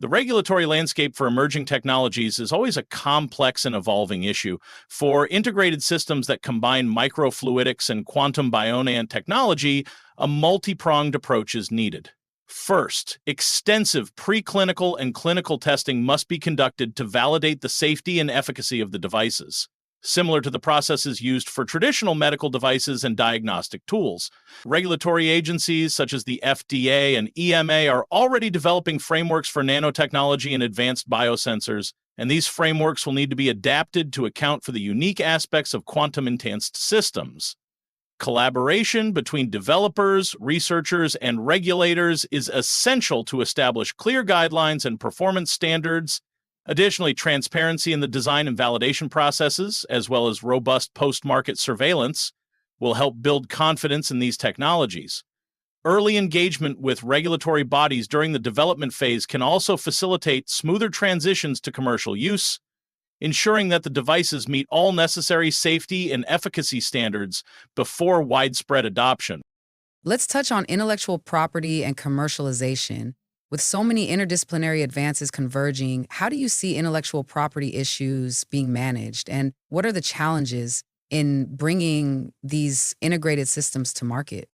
The regulatory landscape for emerging technologies is always a complex and evolving issue. For integrated systems that combine microfluidics and quantum biotechnology, a multi-pronged approach is needed. First, extensive preclinical and clinical testing must be conducted to validate the safety and efficacy of the devices, similar to the processes used for traditional medical devices and diagnostic tools. Regulatory agencies such as the FDA and EMA are already developing frameworks for nanotechnology and advanced biosensors, and these frameworks will need to be adapted to account for the unique aspects of quantum-enhanced systems. Collaboration between developers, researchers, and regulators is essential to establish clear guidelines and performance standards. Additionally, transparency in the design and validation processes, as well as robust post-market surveillance, will help build confidence in these technologies. Early engagement with regulatory bodies during the development phase can also facilitate smoother transitions to commercial use, ensuring that the devices meet all necessary safety and efficacy standards before widespread adoption. Let's touch on intellectual property and commercialization. With so many interdisciplinary advances converging, how do you see intellectual property issues being managed? And what are the challenges in bringing these integrated systems to market?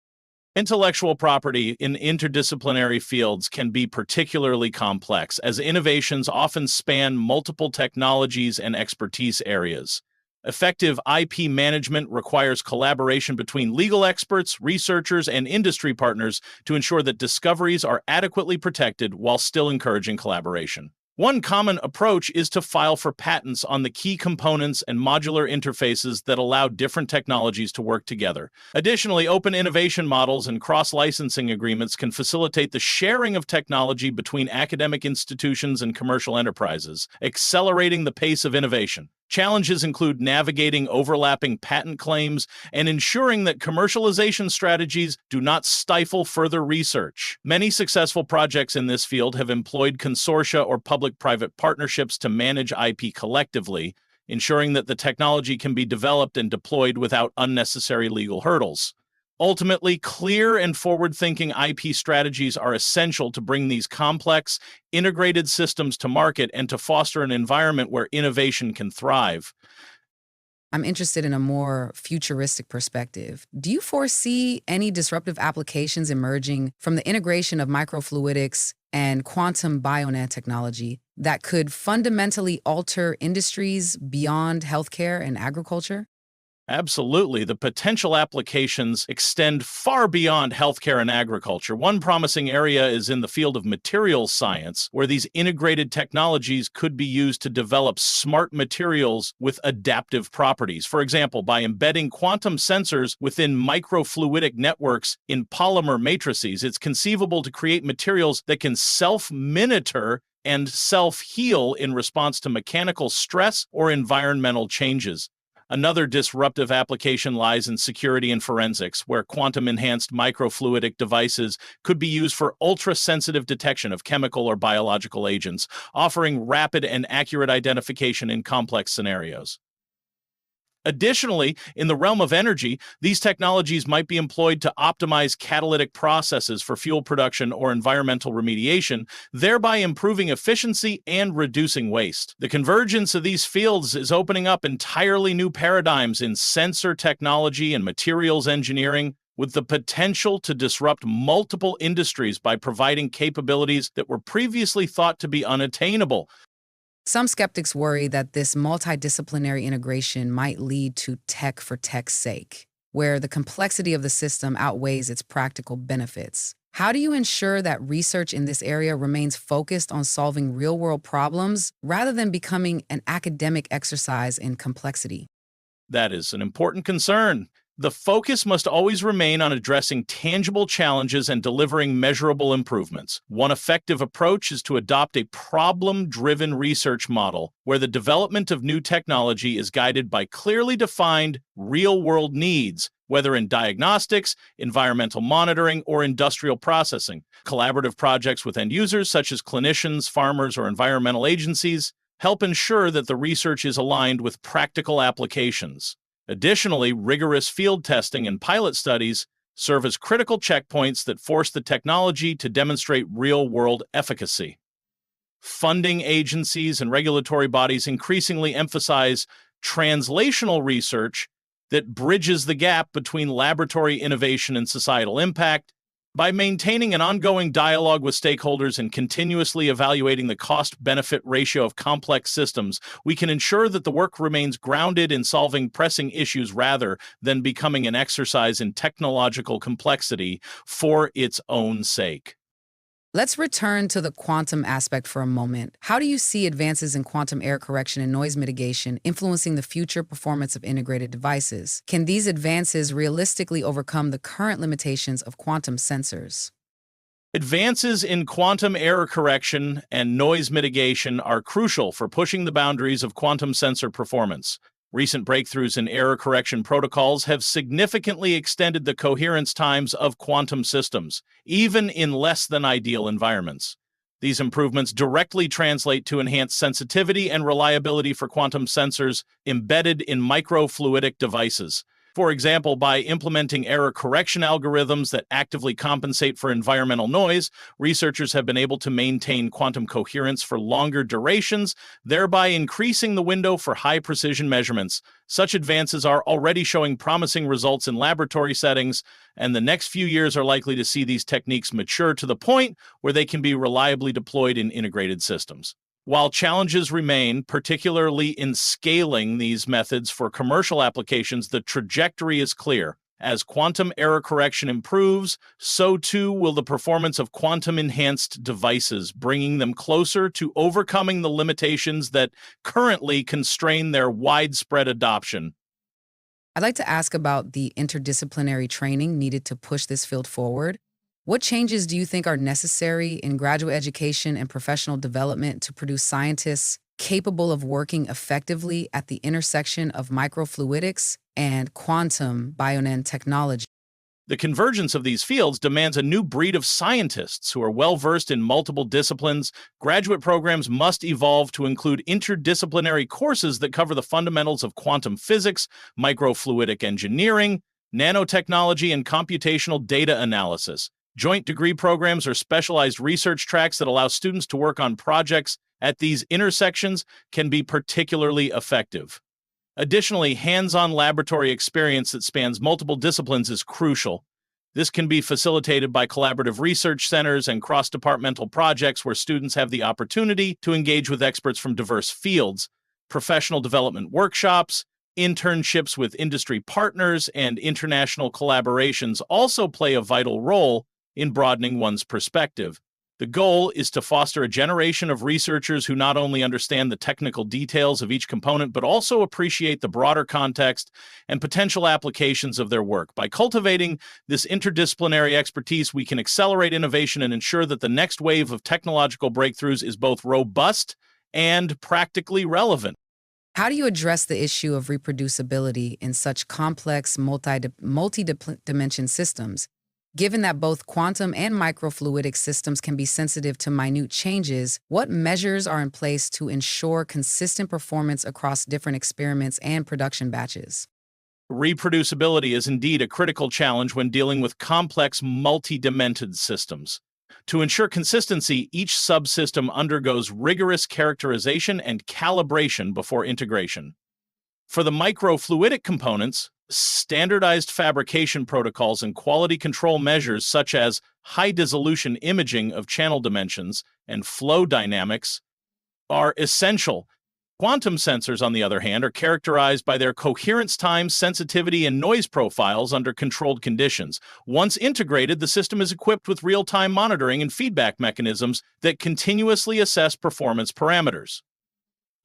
Intellectual property in interdisciplinary fields can be particularly complex, as innovations often span multiple technologies and expertise areas. Effective IP management requires collaboration between legal experts, researchers, and industry partners to ensure that discoveries are adequately protected while still encouraging collaboration. One common approach is to file for patents on the key components and modular interfaces that allow different technologies to work together. Additionally, open innovation models and cross-licensing agreements can facilitate the sharing of technology between academic institutions and commercial enterprises, accelerating the pace of innovation. Challenges include navigating overlapping patent claims and ensuring that commercialization strategies do not stifle further research. Many successful projects in this field have employed consortia or public-private partnerships to manage IP collectively, ensuring that the technology can be developed and deployed without unnecessary legal hurdles. Ultimately, clear and forward-thinking IP strategies are essential to bring these complex, integrated systems to market and to foster an environment where innovation can thrive. I'm interested in a more futuristic perspective. Do you foresee any disruptive applications emerging from the integration of microfluidics and quantum nanotechnology that could fundamentally alter industries beyond healthcare and agriculture? Absolutely. The potential applications extend far beyond healthcare and agriculture. One promising area is in the field of materials science, where these integrated technologies could be used to develop smart materials with adaptive properties. For example, by embedding quantum sensors within microfluidic networks in polymer matrices, it's conceivable to create materials that can self-miniature and self-heal in response to mechanical stress or environmental changes. Another disruptive application lies in security and forensics, where quantum-enhanced microfluidic devices could be used for ultra-sensitive detection of chemical or biological agents, offering rapid and accurate identification in complex scenarios. Additionally, in the realm of energy, these technologies might be employed to optimize catalytic processes for fuel production or environmental remediation, thereby improving efficiency and reducing waste. The convergence of these fields is opening up entirely new paradigms in sensor technology and materials engineering, with the potential to disrupt multiple industries by providing capabilities that were previously thought to be unattainable. Some skeptics worry that this multidisciplinary integration might lead to tech for tech's sake, where the complexity of the system outweighs its practical benefits. How do you ensure that research in this area remains focused on solving real-world problems rather than becoming an academic exercise in complexity? That is an important concern. The focus must always remain on addressing tangible challenges and delivering measurable improvements. One effective approach is to adopt a problem-driven research model where the development of new technology is guided by clearly defined, real-world needs, whether in diagnostics, environmental monitoring, or industrial processing. Collaborative projects with end users, such as clinicians, farmers, or environmental agencies, help ensure that the research is aligned with practical applications. Additionally, rigorous field testing and pilot studies serve as critical checkpoints that force the technology to demonstrate real-world efficacy. Funding agencies and regulatory bodies increasingly emphasize translational research that bridges the gap between laboratory innovation and societal impact. By maintaining an ongoing dialogue with stakeholders and continuously evaluating the cost-benefit ratio of complex systems, we can ensure that the work remains grounded in solving pressing issues rather than becoming an exercise in technological complexity for its own sake. Let's return to the quantum aspect for a moment. How do you see advances in quantum error correction and noise mitigation influencing the future performance of integrated devices? Can these advances realistically overcome the current limitations of quantum sensors? Advances in quantum error correction and noise mitigation are crucial for pushing the boundaries of quantum sensor performance. Recent breakthroughs in error correction protocols have significantly extended the coherence times of quantum systems, even in less than ideal environments. These improvements directly translate to enhanced sensitivity and reliability for quantum sensors embedded in microfluidic devices. For example, by implementing error correction algorithms that actively compensate for environmental noise, researchers have been able to maintain quantum coherence for longer durations, thereby increasing the window for high-precision measurements. Such advances are already showing promising results in laboratory settings, and the next few years are likely to see these techniques mature to the point where they can be reliably deployed in integrated systems. While challenges remain, particularly in scaling these methods for commercial applications, the trajectory is clear. As quantum error correction improves, so too will the performance of quantum-enhanced devices, bringing them closer to overcoming the limitations that currently constrain their widespread adoption. I'd like to ask about the interdisciplinary training needed to push this field forward. What changes do you think are necessary in graduate education and professional development to produce scientists capable of working effectively at the intersection of microfluidics and quantum nanotechnology? The convergence of these fields demands a new breed of scientists who are well-versed in multiple disciplines. Graduate programs must evolve to include interdisciplinary courses that cover the fundamentals of quantum physics, microfluidic engineering, nanotechnology, and computational data analysis. Joint degree programs or specialized research tracks that allow students to work on projects at these intersections can be particularly effective. Additionally, hands-on laboratory experience that spans multiple disciplines is crucial. This can be facilitated by collaborative research centers and cross-departmental projects where students have the opportunity to engage with experts from diverse fields. Professional development workshops, internships with industry partners, and international collaborations also play a vital role in broadening one's perspective. The goal is to foster a generation of researchers who not only understand the technical details of each component, but also appreciate the broader context and potential applications of their work. By cultivating this interdisciplinary expertise, we can accelerate innovation and ensure that the next wave of technological breakthroughs is both robust and practically relevant. How do you address the issue of reproducibility in such complex multi-dimension systems? Given that both quantum and microfluidic systems can be sensitive to minute changes, what measures are in place to ensure consistent performance across different experiments and production batches? Reproducibility is indeed a critical challenge when dealing with complex multi-dimensioned systems. To ensure consistency, each subsystem undergoes rigorous characterization and calibration before integration. For the microfluidic components, standardized fabrication protocols and quality control measures such as high-dissolution imaging of channel dimensions and flow dynamics are essential. Quantum sensors, on the other hand, are characterized by their coherence time, sensitivity, and noise profiles under controlled conditions. Once integrated, the system is equipped with real-time monitoring and feedback mechanisms that continuously assess performance parameters.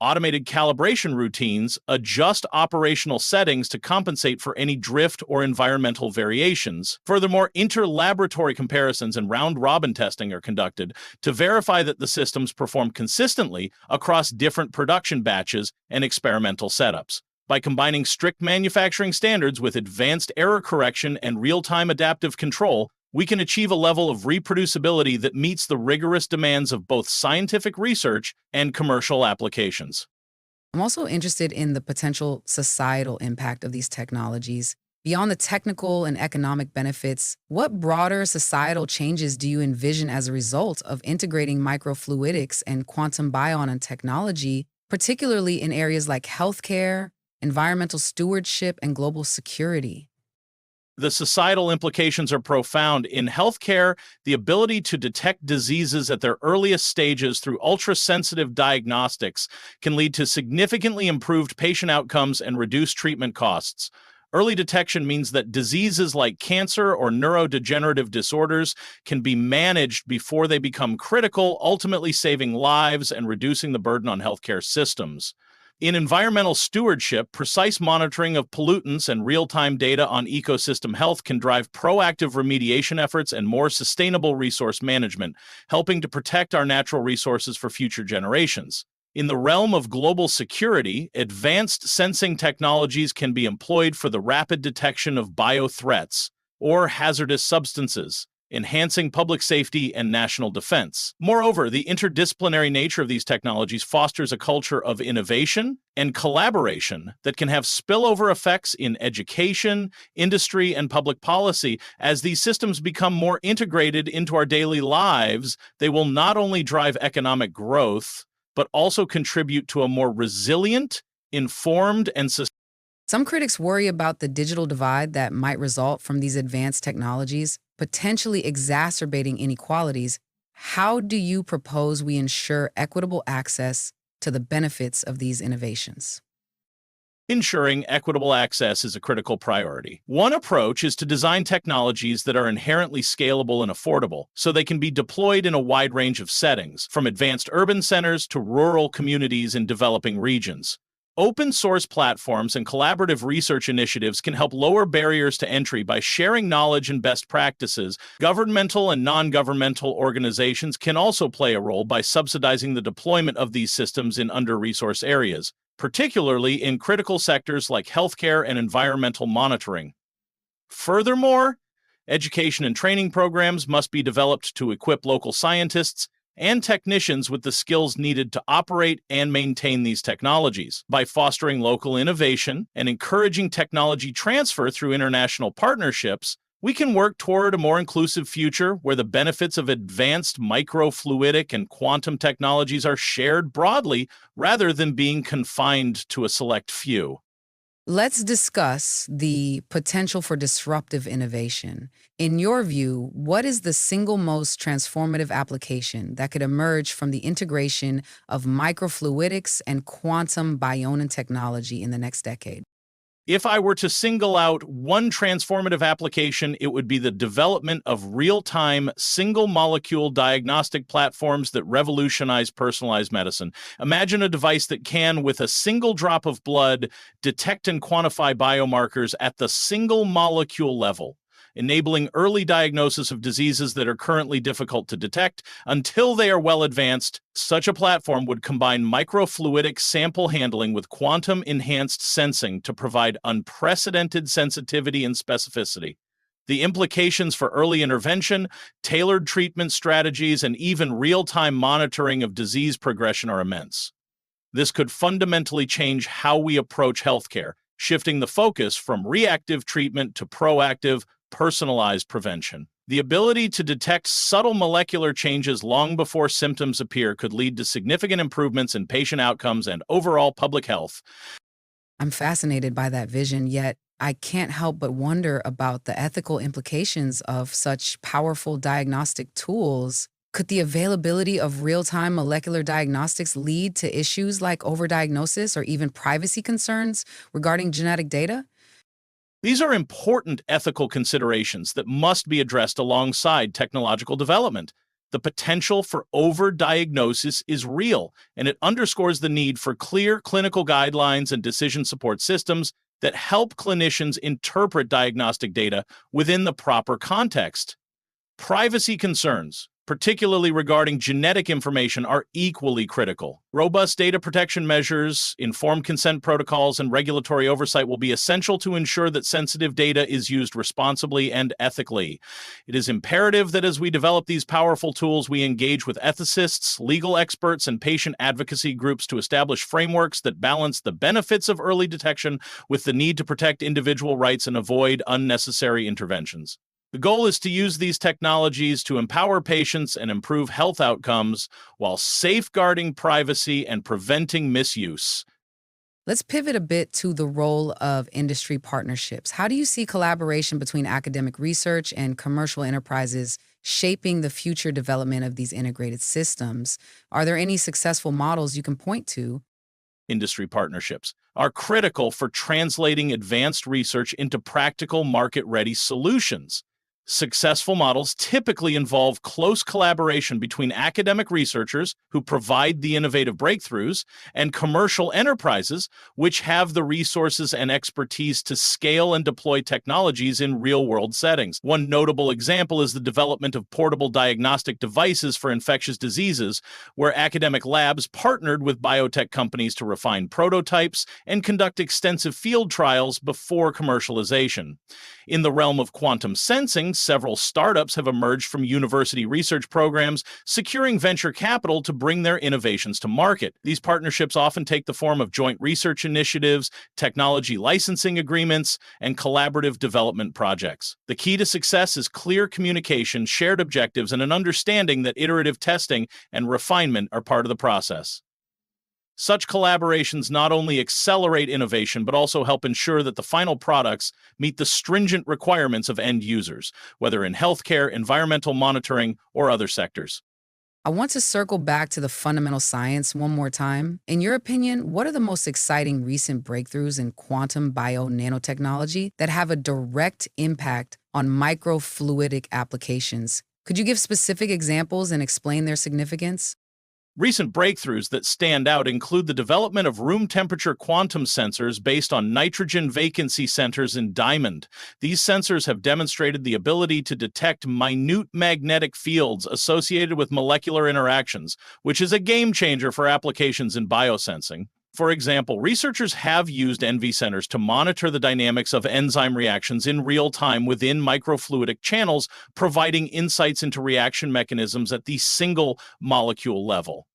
Automated calibration routines adjust operational settings to compensate for any drift or environmental variations. Furthermore, inter-laboratory comparisons and round-robin testing are conducted to verify that the systems perform consistently across different production batches and experimental setups. By combining strict manufacturing standards with advanced error correction and real-time adaptive control, we can achieve a level of reproducibility that meets the rigorous demands of both scientific research and commercial applications. I'm also interested in the potential societal impact of these technologies. Beyond the technical and economic benefits, what broader societal changes do you envision as a result of integrating microfluidics and quantum biotechnology, particularly in areas like healthcare, environmental stewardship, and global security? The societal implications are profound. In healthcare, the ability to detect diseases at their earliest stages through ultra-sensitive diagnostics can lead to significantly improved patient outcomes and reduced treatment costs. Early detection means that diseases like cancer or neurodegenerative disorders can be managed before they become critical, ultimately saving lives and reducing the burden on healthcare systems. In environmental stewardship, precise monitoring of pollutants and real-time data on ecosystem health can drive proactive remediation efforts and more sustainable resource management, helping to protect our natural resources for future generations. In the realm of global security, advanced sensing technologies can be employed for the rapid detection of biothreats or hazardous substances, enhancing public safety and national defense. Moreover, the interdisciplinary nature of these technologies fosters a culture of innovation and collaboration that can have spillover effects in education, industry, and public policy. As these systems become more integrated into our daily lives, they will not only drive economic growth, but also contribute to a more resilient, informed, and sustainable. Some critics worry about the digital divide that might result from these advanced technologies, potentially exacerbating inequalities. How do you propose we ensure equitable access to the benefits of these innovations? Ensuring equitable access is a critical priority. One approach is to design technologies that are inherently scalable and affordable, so they can be deployed in a wide range of settings, from advanced urban centers to rural communities in developing regions. Open source platforms and collaborative research initiatives can help lower barriers to entry by sharing knowledge and best practices. Governmental and non-governmental organizations can also play a role by subsidizing the deployment of these systems in under-resourced areas, particularly in critical sectors like healthcare and environmental monitoring. Furthermore, education and training programs must be developed to equip local scientists and technicians with the skills needed to operate and maintain these technologies. By fostering local innovation and encouraging technology transfer through international partnerships, we can work toward a more inclusive future where the benefits of advanced microfluidic and quantum technologies are shared broadly rather than being confined to a select few. Let's discuss the potential for disruptive innovation. In your view, what is the single most transformative application that could emerge from the integration of microfluidics and quantum biotechnology in the next decade? If I were to single out one transformative application, it would be the development of real-time, single-molecule diagnostic platforms that revolutionize personalized medicine. Imagine a device that can, with a single drop of blood, detect and quantify biomarkers at the single-molecule level, enabling early diagnosis of diseases that are currently difficult to detect until they are well advanced. Such a platform would combine microfluidic sample handling with quantum-enhanced sensing to provide unprecedented sensitivity and specificity. The implications for early intervention, tailored treatment strategies, and even real-time monitoring of disease progression are immense. This could fundamentally change how we approach healthcare, shifting the focus from reactive treatment to proactive, personalized prevention. The ability to detect subtle molecular changes long before symptoms appear could lead to significant improvements in patient outcomes and overall public health. I'm fascinated by that vision, yet I can't help but wonder about the ethical implications of such powerful diagnostic tools. Could the availability of real-time molecular diagnostics lead to issues like overdiagnosis or even privacy concerns regarding genetic data? These are important ethical considerations that must be addressed alongside technological development. The potential for overdiagnosis is real, and it underscores the need for clear clinical guidelines and decision support systems that help clinicians interpret diagnostic data within the proper context. Privacy concerns, particularly regarding genetic information, are equally critical. Robust data protection measures, informed consent protocols, and regulatory oversight will be essential to ensure that sensitive data is used responsibly and ethically. It is imperative that as we develop these powerful tools, we engage with ethicists, legal experts, and patient advocacy groups to establish frameworks that balance the benefits of early detection with the need to protect individual rights and avoid unnecessary interventions. The goal is to use these technologies to empower patients and improve health outcomes while safeguarding privacy and preventing misuse. Let's pivot a bit to the role of industry partnerships. How do you see collaboration between academic research and commercial enterprises shaping the future development of these integrated systems? Are there any successful models you can point to? Industry partnerships are critical for translating advanced research into practical market-ready solutions. Successful models typically involve close collaboration between academic researchers who provide the innovative breakthroughs and commercial enterprises which have the resources and expertise to scale and deploy technologies in real-world settings. One notable example is the development of portable diagnostic devices for infectious diseases, where academic labs partnered with biotech companies to refine prototypes and conduct extensive field trials before commercialization. In the realm of quantum sensing, several startups have emerged from university research programs, securing venture capital to bring their innovations to market. These partnerships often take the form of joint research initiatives, technology licensing agreements, and collaborative development projects. The key to success is clear communication, shared objectives, and an understanding that iterative testing and refinement are part of the process. Such collaborations not only accelerate innovation, but also help ensure that the final products meet the stringent requirements of end users, whether in healthcare, environmental monitoring, or other sectors. I want to circle back to the fundamental science one more time. In your opinion, what are the most exciting recent breakthroughs in quantum nanotechnology that have a direct impact on microfluidic applications? Could you give specific examples and explain their significance? Recent breakthroughs that stand out include the development of room temperature quantum sensors based on nitrogen vacancy centers in diamond. These sensors have demonstrated the ability to detect minute magnetic fields associated with molecular interactions, which is a game changer for applications in biosensing. For example, researchers have used NV centers to monitor the dynamics of enzyme reactions in real time within microfluidic channels, providing insights into reaction mechanisms at the single molecule level.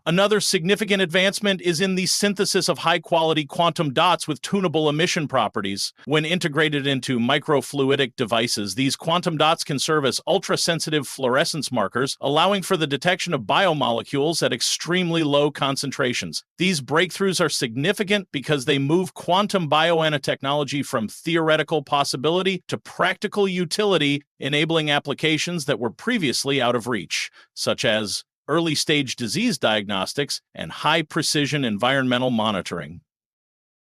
Another significant advancement is in the synthesis of high-quality quantum dots with tunable emission properties. When integrated into microfluidic devices, these quantum dots can serve as ultra-sensitive fluorescence markers, allowing for the detection of biomolecules at extremely low concentrations. These breakthroughs are significant because they move quantum nanotechnology from theoretical possibility to practical utility, enabling applications that were previously out of reach, such as early-stage disease diagnostics, and high-precision environmental monitoring.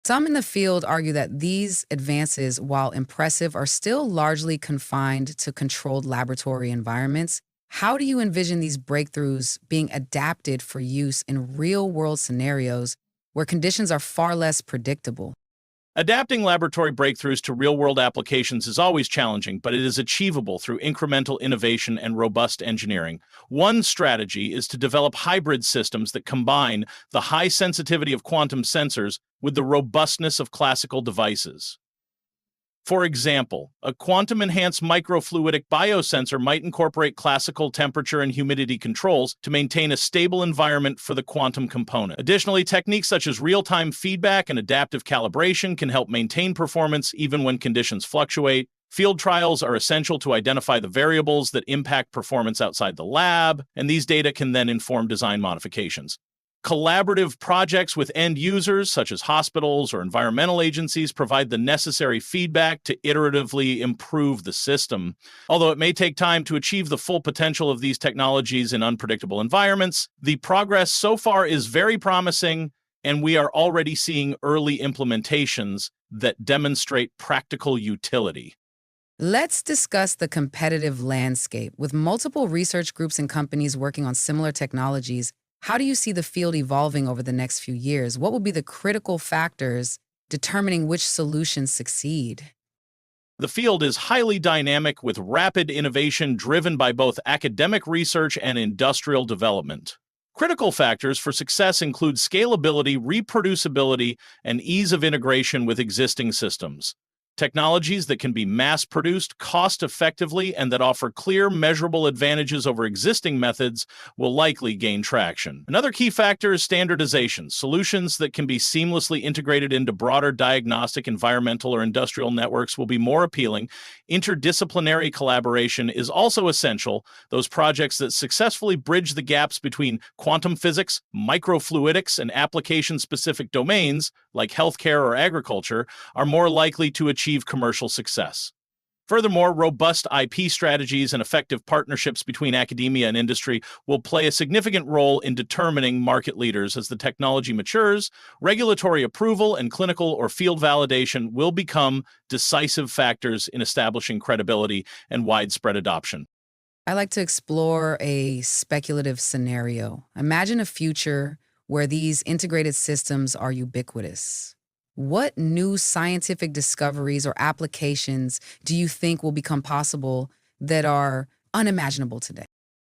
Some in the field argue that these advances, while impressive, are still largely confined to controlled laboratory environments. How do you envision these breakthroughs being adapted for use in real-world scenarios where conditions are far less predictable? Adapting laboratory breakthroughs to real-world applications is always challenging, but it is achievable through incremental innovation and robust engineering. One strategy is to develop hybrid systems that combine the high sensitivity of quantum sensors with the robustness of classical devices. For example, a quantum-enhanced microfluidic biosensor might incorporate classical temperature and humidity controls to maintain a stable environment for the quantum component. Additionally, techniques such as real-time feedback and adaptive calibration can help maintain performance even when conditions fluctuate. Field trials are essential to identify the variables that impact performance outside the lab, and these data can then inform design modifications. Collaborative projects with end users, such as hospitals or environmental agencies, provide the necessary feedback to iteratively improve the system. Although it may take time to achieve the full potential of these technologies in unpredictable environments, the progress so far is very promising, and we are already seeing early implementations that demonstrate practical utility. Let's discuss the competitive landscape. With multiple research groups and companies working on similar technologies, how do you see the field evolving over the next few years? What will be the critical factors determining which solutions succeed? The field is highly dynamic with rapid innovation driven by both academic research and industrial development. Critical factors for success include scalability, reproducibility, and ease of integration with existing systems. Technologies that can be mass-produced cost-effectively and that offer clear, measurable advantages over existing methods will likely gain traction. Another key factor is standardization. Solutions that can be seamlessly integrated into broader diagnostic, environmental, or industrial networks will be more appealing. Interdisciplinary collaboration is also essential. Those projects that successfully bridge the gaps between quantum physics, microfluidics, and application-specific domains, like healthcare or agriculture, are more likely to achieve commercial success. Furthermore, robust IP strategies and effective partnerships between academia and industry will play a significant role in determining market leaders. As the technology matures, regulatory approval and clinical or field validation will become decisive factors in establishing credibility and widespread adoption. I like to explore a speculative scenario. Imagine a future where these integrated systems are ubiquitous. What new scientific discoveries or applications do you think will become possible that are unimaginable today?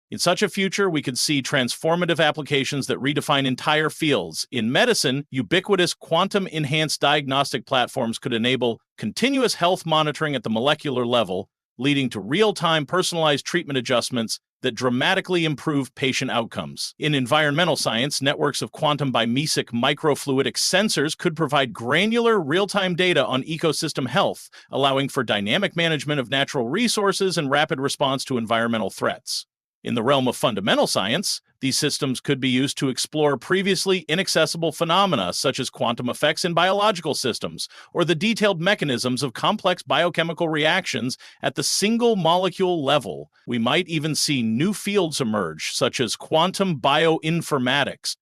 In such a future, we could see transformative applications that redefine entire fields. In medicine, ubiquitous quantum-enhanced diagnostic platforms could enable continuous health monitoring at the molecular level, leading to real-time personalized treatment adjustments that dramatically improve patient outcomes. In environmental science, networks of quantum bimesic microfluidic sensors could provide granular, real-time data on ecosystem health, allowing for dynamic management of natural resources and rapid response to environmental threats. In the realm of fundamental science, these systems could be used to explore previously inaccessible phenomena such as quantum effects in biological systems, or the detailed mechanisms of complex biochemical reactions at the single molecule level. We might even see new fields emerge, such as quantum bioinformatics,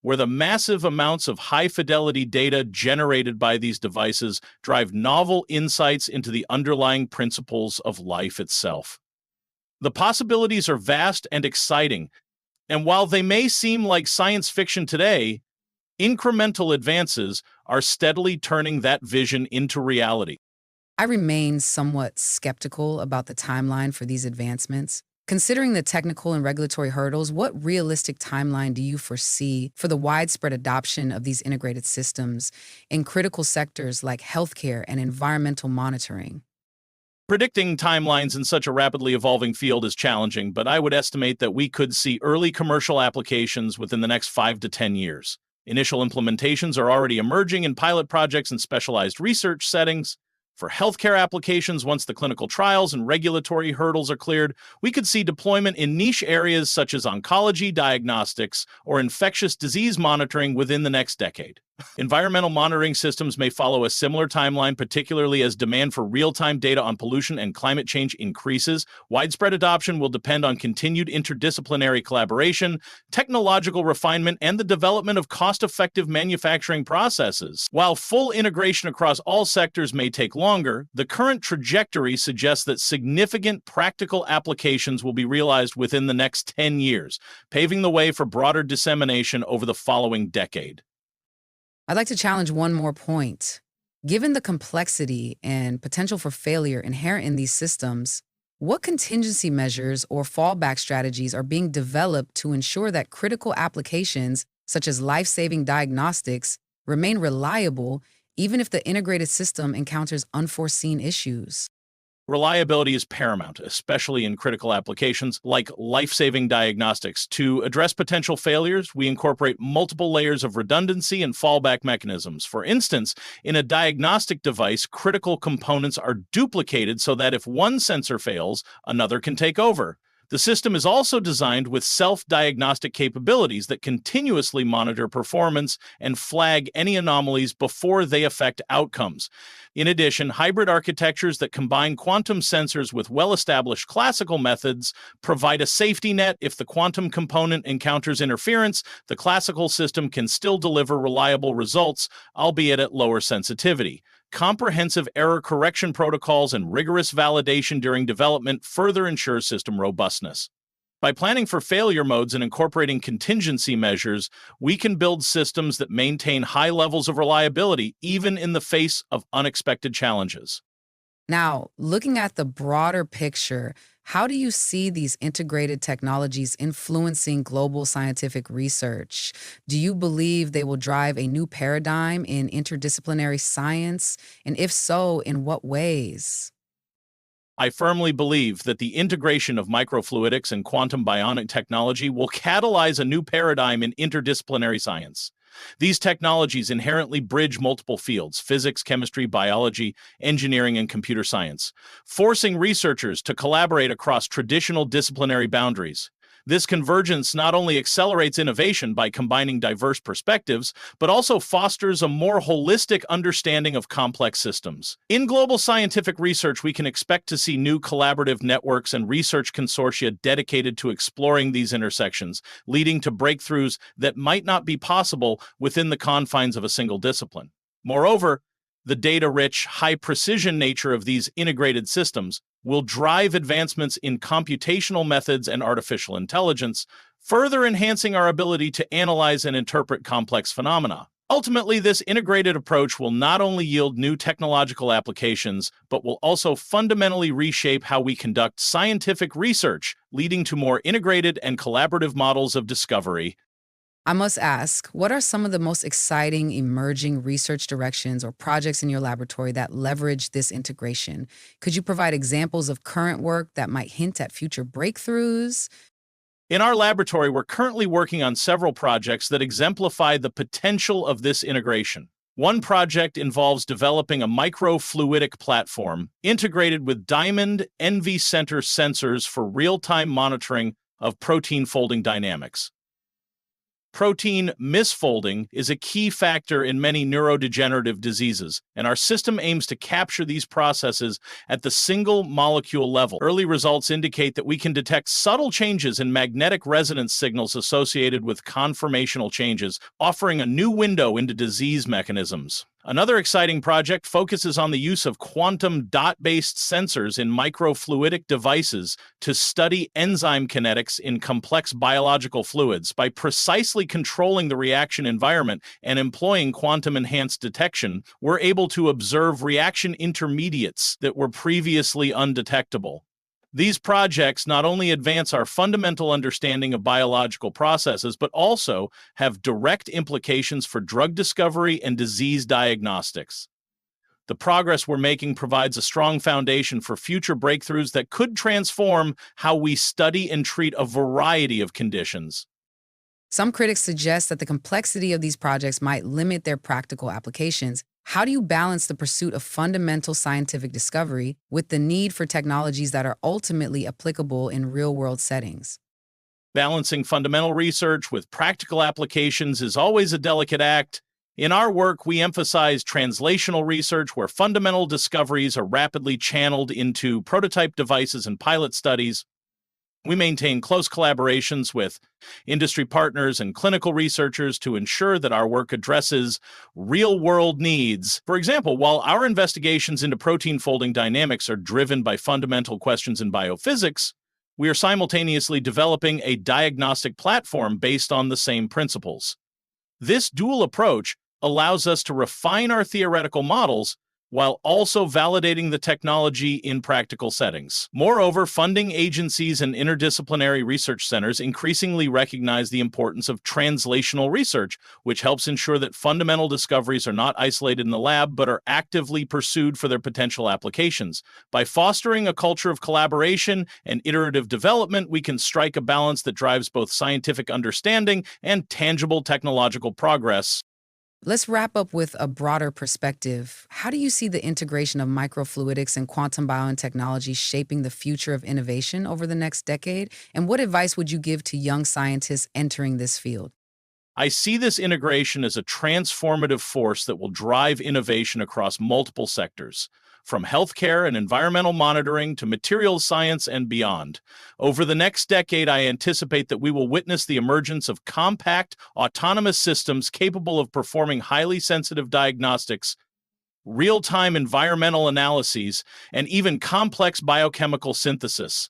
where the massive amounts of high-fidelity data generated by these devices drive novel insights into the underlying principles of life itself. The possibilities are vast and exciting, and while they may seem like science fiction today, incremental advances are steadily turning that vision into reality. I remain somewhat skeptical about the timeline for these advancements. Considering the technical and regulatory hurdles, what realistic timeline do you foresee for the widespread adoption of these integrated systems in critical sectors like healthcare and environmental monitoring? Predicting timelines in such a rapidly evolving field is challenging, but I would estimate that we could see early commercial applications within the next 5 to 10 years. Initial implementations are already emerging in pilot projects and specialized research settings. For healthcare applications, once the clinical trials and regulatory hurdles are cleared, we could see deployment in niche areas such as oncology, diagnostics, or infectious disease monitoring within the next decade. Environmental monitoring systems may follow a similar timeline, particularly as demand for real-time data on pollution and climate change increases. Widespread adoption will depend on continued interdisciplinary collaboration, technological refinement, and the development of cost-effective manufacturing processes. While full integration across all sectors may take longer, the current trajectory suggests that significant practical applications will be realized within the next 10 years, paving the way for broader dissemination over the following decade. I'd like to challenge one more point. Given the complexity and potential for failure inherent in these systems, what contingency measures or fallback strategies are being developed to ensure that critical applications, such as life-saving diagnostics, remain reliable even if the integrated system encounters unforeseen issues? Reliability is paramount, especially in critical applications like life-saving diagnostics. To address potential failures, we incorporate multiple layers of redundancy and fallback mechanisms. For instance, in a diagnostic device, critical components are duplicated so that if one sensor fails, another can take over. The system is also designed with self-diagnostic capabilities that continuously monitor performance and flag any anomalies before they affect outcomes. In addition, hybrid architectures that combine quantum sensors with well-established classical methods provide a safety net. If the quantum component encounters interference, the classical system can still deliver reliable results, albeit at lower sensitivity. Comprehensive error correction protocols and rigorous validation during development further ensure system robustness. By planning for failure modes and incorporating contingency measures, we can build systems that maintain high levels of reliability even in the face of unexpected challenges. Now, looking at the broader picture, how do you see these integrated technologies influencing global scientific research? Do you believe they will drive a new paradigm in interdisciplinary science? And if so, in what ways? I firmly believe that the integration of microfluidics and quantum bionic technology will catalyze a new paradigm in interdisciplinary science. These technologies inherently bridge multiple fields: physics, chemistry, biology, engineering, and computer science, forcing researchers to collaborate across traditional disciplinary boundaries. This convergence not only accelerates innovation by combining diverse perspectives, but also fosters a more holistic understanding of complex systems. In global scientific research, we can expect to see new collaborative networks and research consortia dedicated to exploring these intersections, leading to breakthroughs that might not be possible within the confines of a single discipline. Moreover, the data-rich, high-precision nature of these integrated systems will drive advancements in computational methods and artificial intelligence, further enhancing our ability to analyze and interpret complex phenomena. Ultimately, this integrated approach will not only yield new technological applications, but will also fundamentally reshape how we conduct scientific research, leading to more integrated and collaborative models of discovery. I must ask, what are some of the most exciting emerging research directions or projects in your laboratory that leverage this integration? Could you provide examples of current work that might hint at future breakthroughs? In our laboratory, we're currently working on several projects that exemplify the potential of this integration. One project involves developing a microfluidic platform integrated with diamond NV center sensors for real-time monitoring of protein folding dynamics. Protein misfolding is a key factor in many neurodegenerative diseases, and our system aims to capture these processes at the single molecule level. Early results indicate that we can detect subtle changes in magnetic resonance signals associated with conformational changes, offering a new window into disease mechanisms. Another exciting project focuses on the use of quantum dot-based sensors in microfluidic devices to study enzyme kinetics in complex biological fluids. By precisely controlling the reaction environment and employing quantum-enhanced detection, we're able to observe reaction intermediates that were previously undetectable. These projects not only advance our fundamental understanding of biological processes, but also have direct implications for drug discovery and disease diagnostics. The progress we're making provides a strong foundation for future breakthroughs that could transform how we study and treat a variety of conditions. Some critics suggest that the complexity of these projects might limit their practical applications. How do you balance the pursuit of fundamental scientific discovery with the need for technologies that are ultimately applicable in real-world settings? Balancing fundamental research with practical applications is always a delicate act. In our work, we emphasize translational research where fundamental discoveries are rapidly channeled into prototype devices and pilot studies. We maintain close collaborations with industry partners and clinical researchers to ensure that our work addresses real-world needs. For example, while our investigations into protein folding dynamics are driven by fundamental questions in biophysics, we are simultaneously developing a diagnostic platform based on the same principles. This dual approach allows us to refine our theoretical models while also validating the technology in practical settings. Moreover, funding agencies and interdisciplinary research centers increasingly recognize the importance of translational research, which helps ensure that fundamental discoveries are not isolated in the lab but are actively pursued for their potential applications. By fostering a culture of collaboration and iterative development, we can strike a balance that drives both scientific understanding and tangible technological progress. Let's wrap up with a broader perspective. How do you see the integration of microfluidics and quantum biotechnology shaping the future of innovation over the next decade? And what advice would you give to young scientists entering this field? I see this integration as a transformative force that will drive innovation across multiple sectors, from healthcare and environmental monitoring to materials science and beyond. Over the next decade, I anticipate that we will witness the emergence of compact, autonomous systems capable of performing highly sensitive diagnostics real-time environmental analyses, and even complex biochemical synthesis,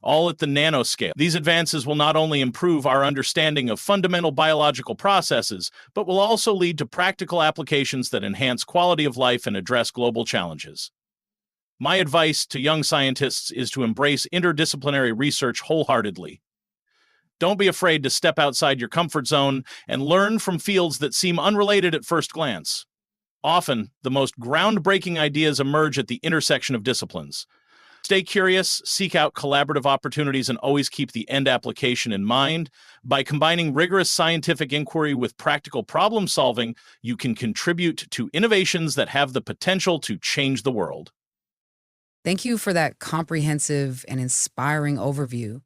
all at the nanoscale. These advances will not only improve our understanding of fundamental biological processes, but will also lead to practical applications that enhance quality of life and address global challenges. My advice to young scientists is to embrace interdisciplinary research wholeheartedly. Don't be afraid to step outside your comfort zone and learn from fields that seem unrelated at first glance. Often, the most groundbreaking ideas emerge at the intersection of disciplines. Stay curious, seek out collaborative opportunities, and always keep the end application in mind. By combining rigorous scientific inquiry with practical problem solving, you can contribute to innovations that have the potential to change the world. Thank you for that comprehensive and inspiring overview.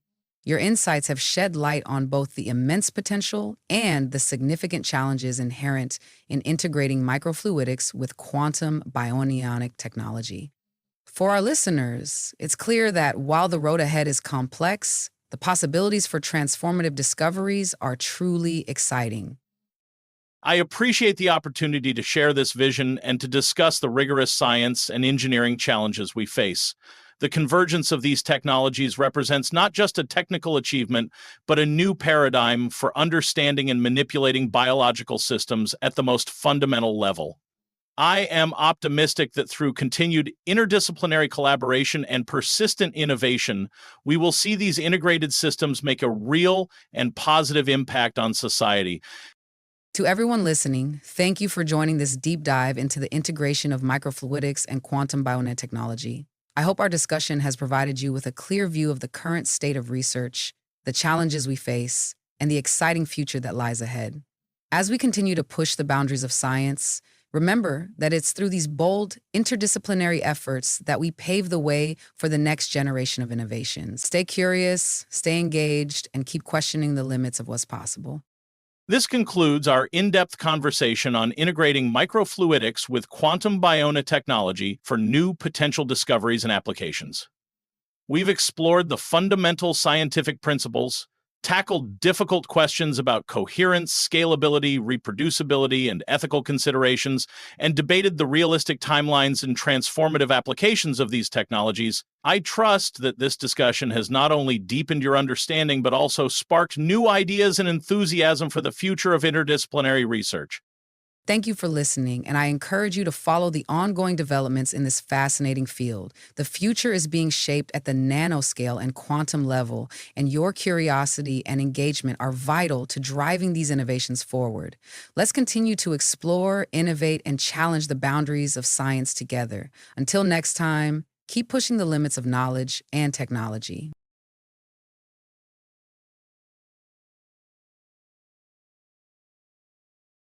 Your insights have shed light on both the immense potential and the significant challenges inherent in integrating microfluidics with quantum bionic technology. For our listeners, it's clear that while the road ahead is complex, the possibilities for transformative discoveries are truly exciting. I appreciate the opportunity to share this vision and to discuss the rigorous science and engineering challenges we face. The convergence of these technologies represents not just a technical achievement, but a new paradigm for understanding and manipulating biological systems at the most fundamental level. I am optimistic that through continued interdisciplinary collaboration and persistent innovation, we will see these integrated systems make a real and positive impact on society. To everyone listening, thank you for joining this deep dive into the integration of microfluidics and quantum biotechnology. I hope our discussion has provided you with a clear view of the current state of research, the challenges we face, and the exciting future that lies ahead. As we continue to push the boundaries of science, remember that it's through these bold, interdisciplinary efforts that we pave the way for the next generation of innovations. Stay curious, stay engaged, and keep questioning the limits of what's possible. This concludes our in-depth conversation on integrating microfluidics with quantum biotechnology for new potential discoveries and applications. We've explored the fundamental scientific principles, tackled difficult questions about coherence, scalability, reproducibility, and ethical considerations, and debated the realistic timelines and transformative applications of these technologies. I trust that this discussion has not only deepened your understanding, but also sparked new ideas and enthusiasm for the future of interdisciplinary research. Thank you for listening, and I encourage you to follow the ongoing developments in this fascinating field. The future is being shaped at the nanoscale and quantum level, and your curiosity and engagement are vital to driving these innovations forward. Let's continue to explore, innovate, and challenge the boundaries of science together. Until next time, keep pushing the limits of knowledge and technology.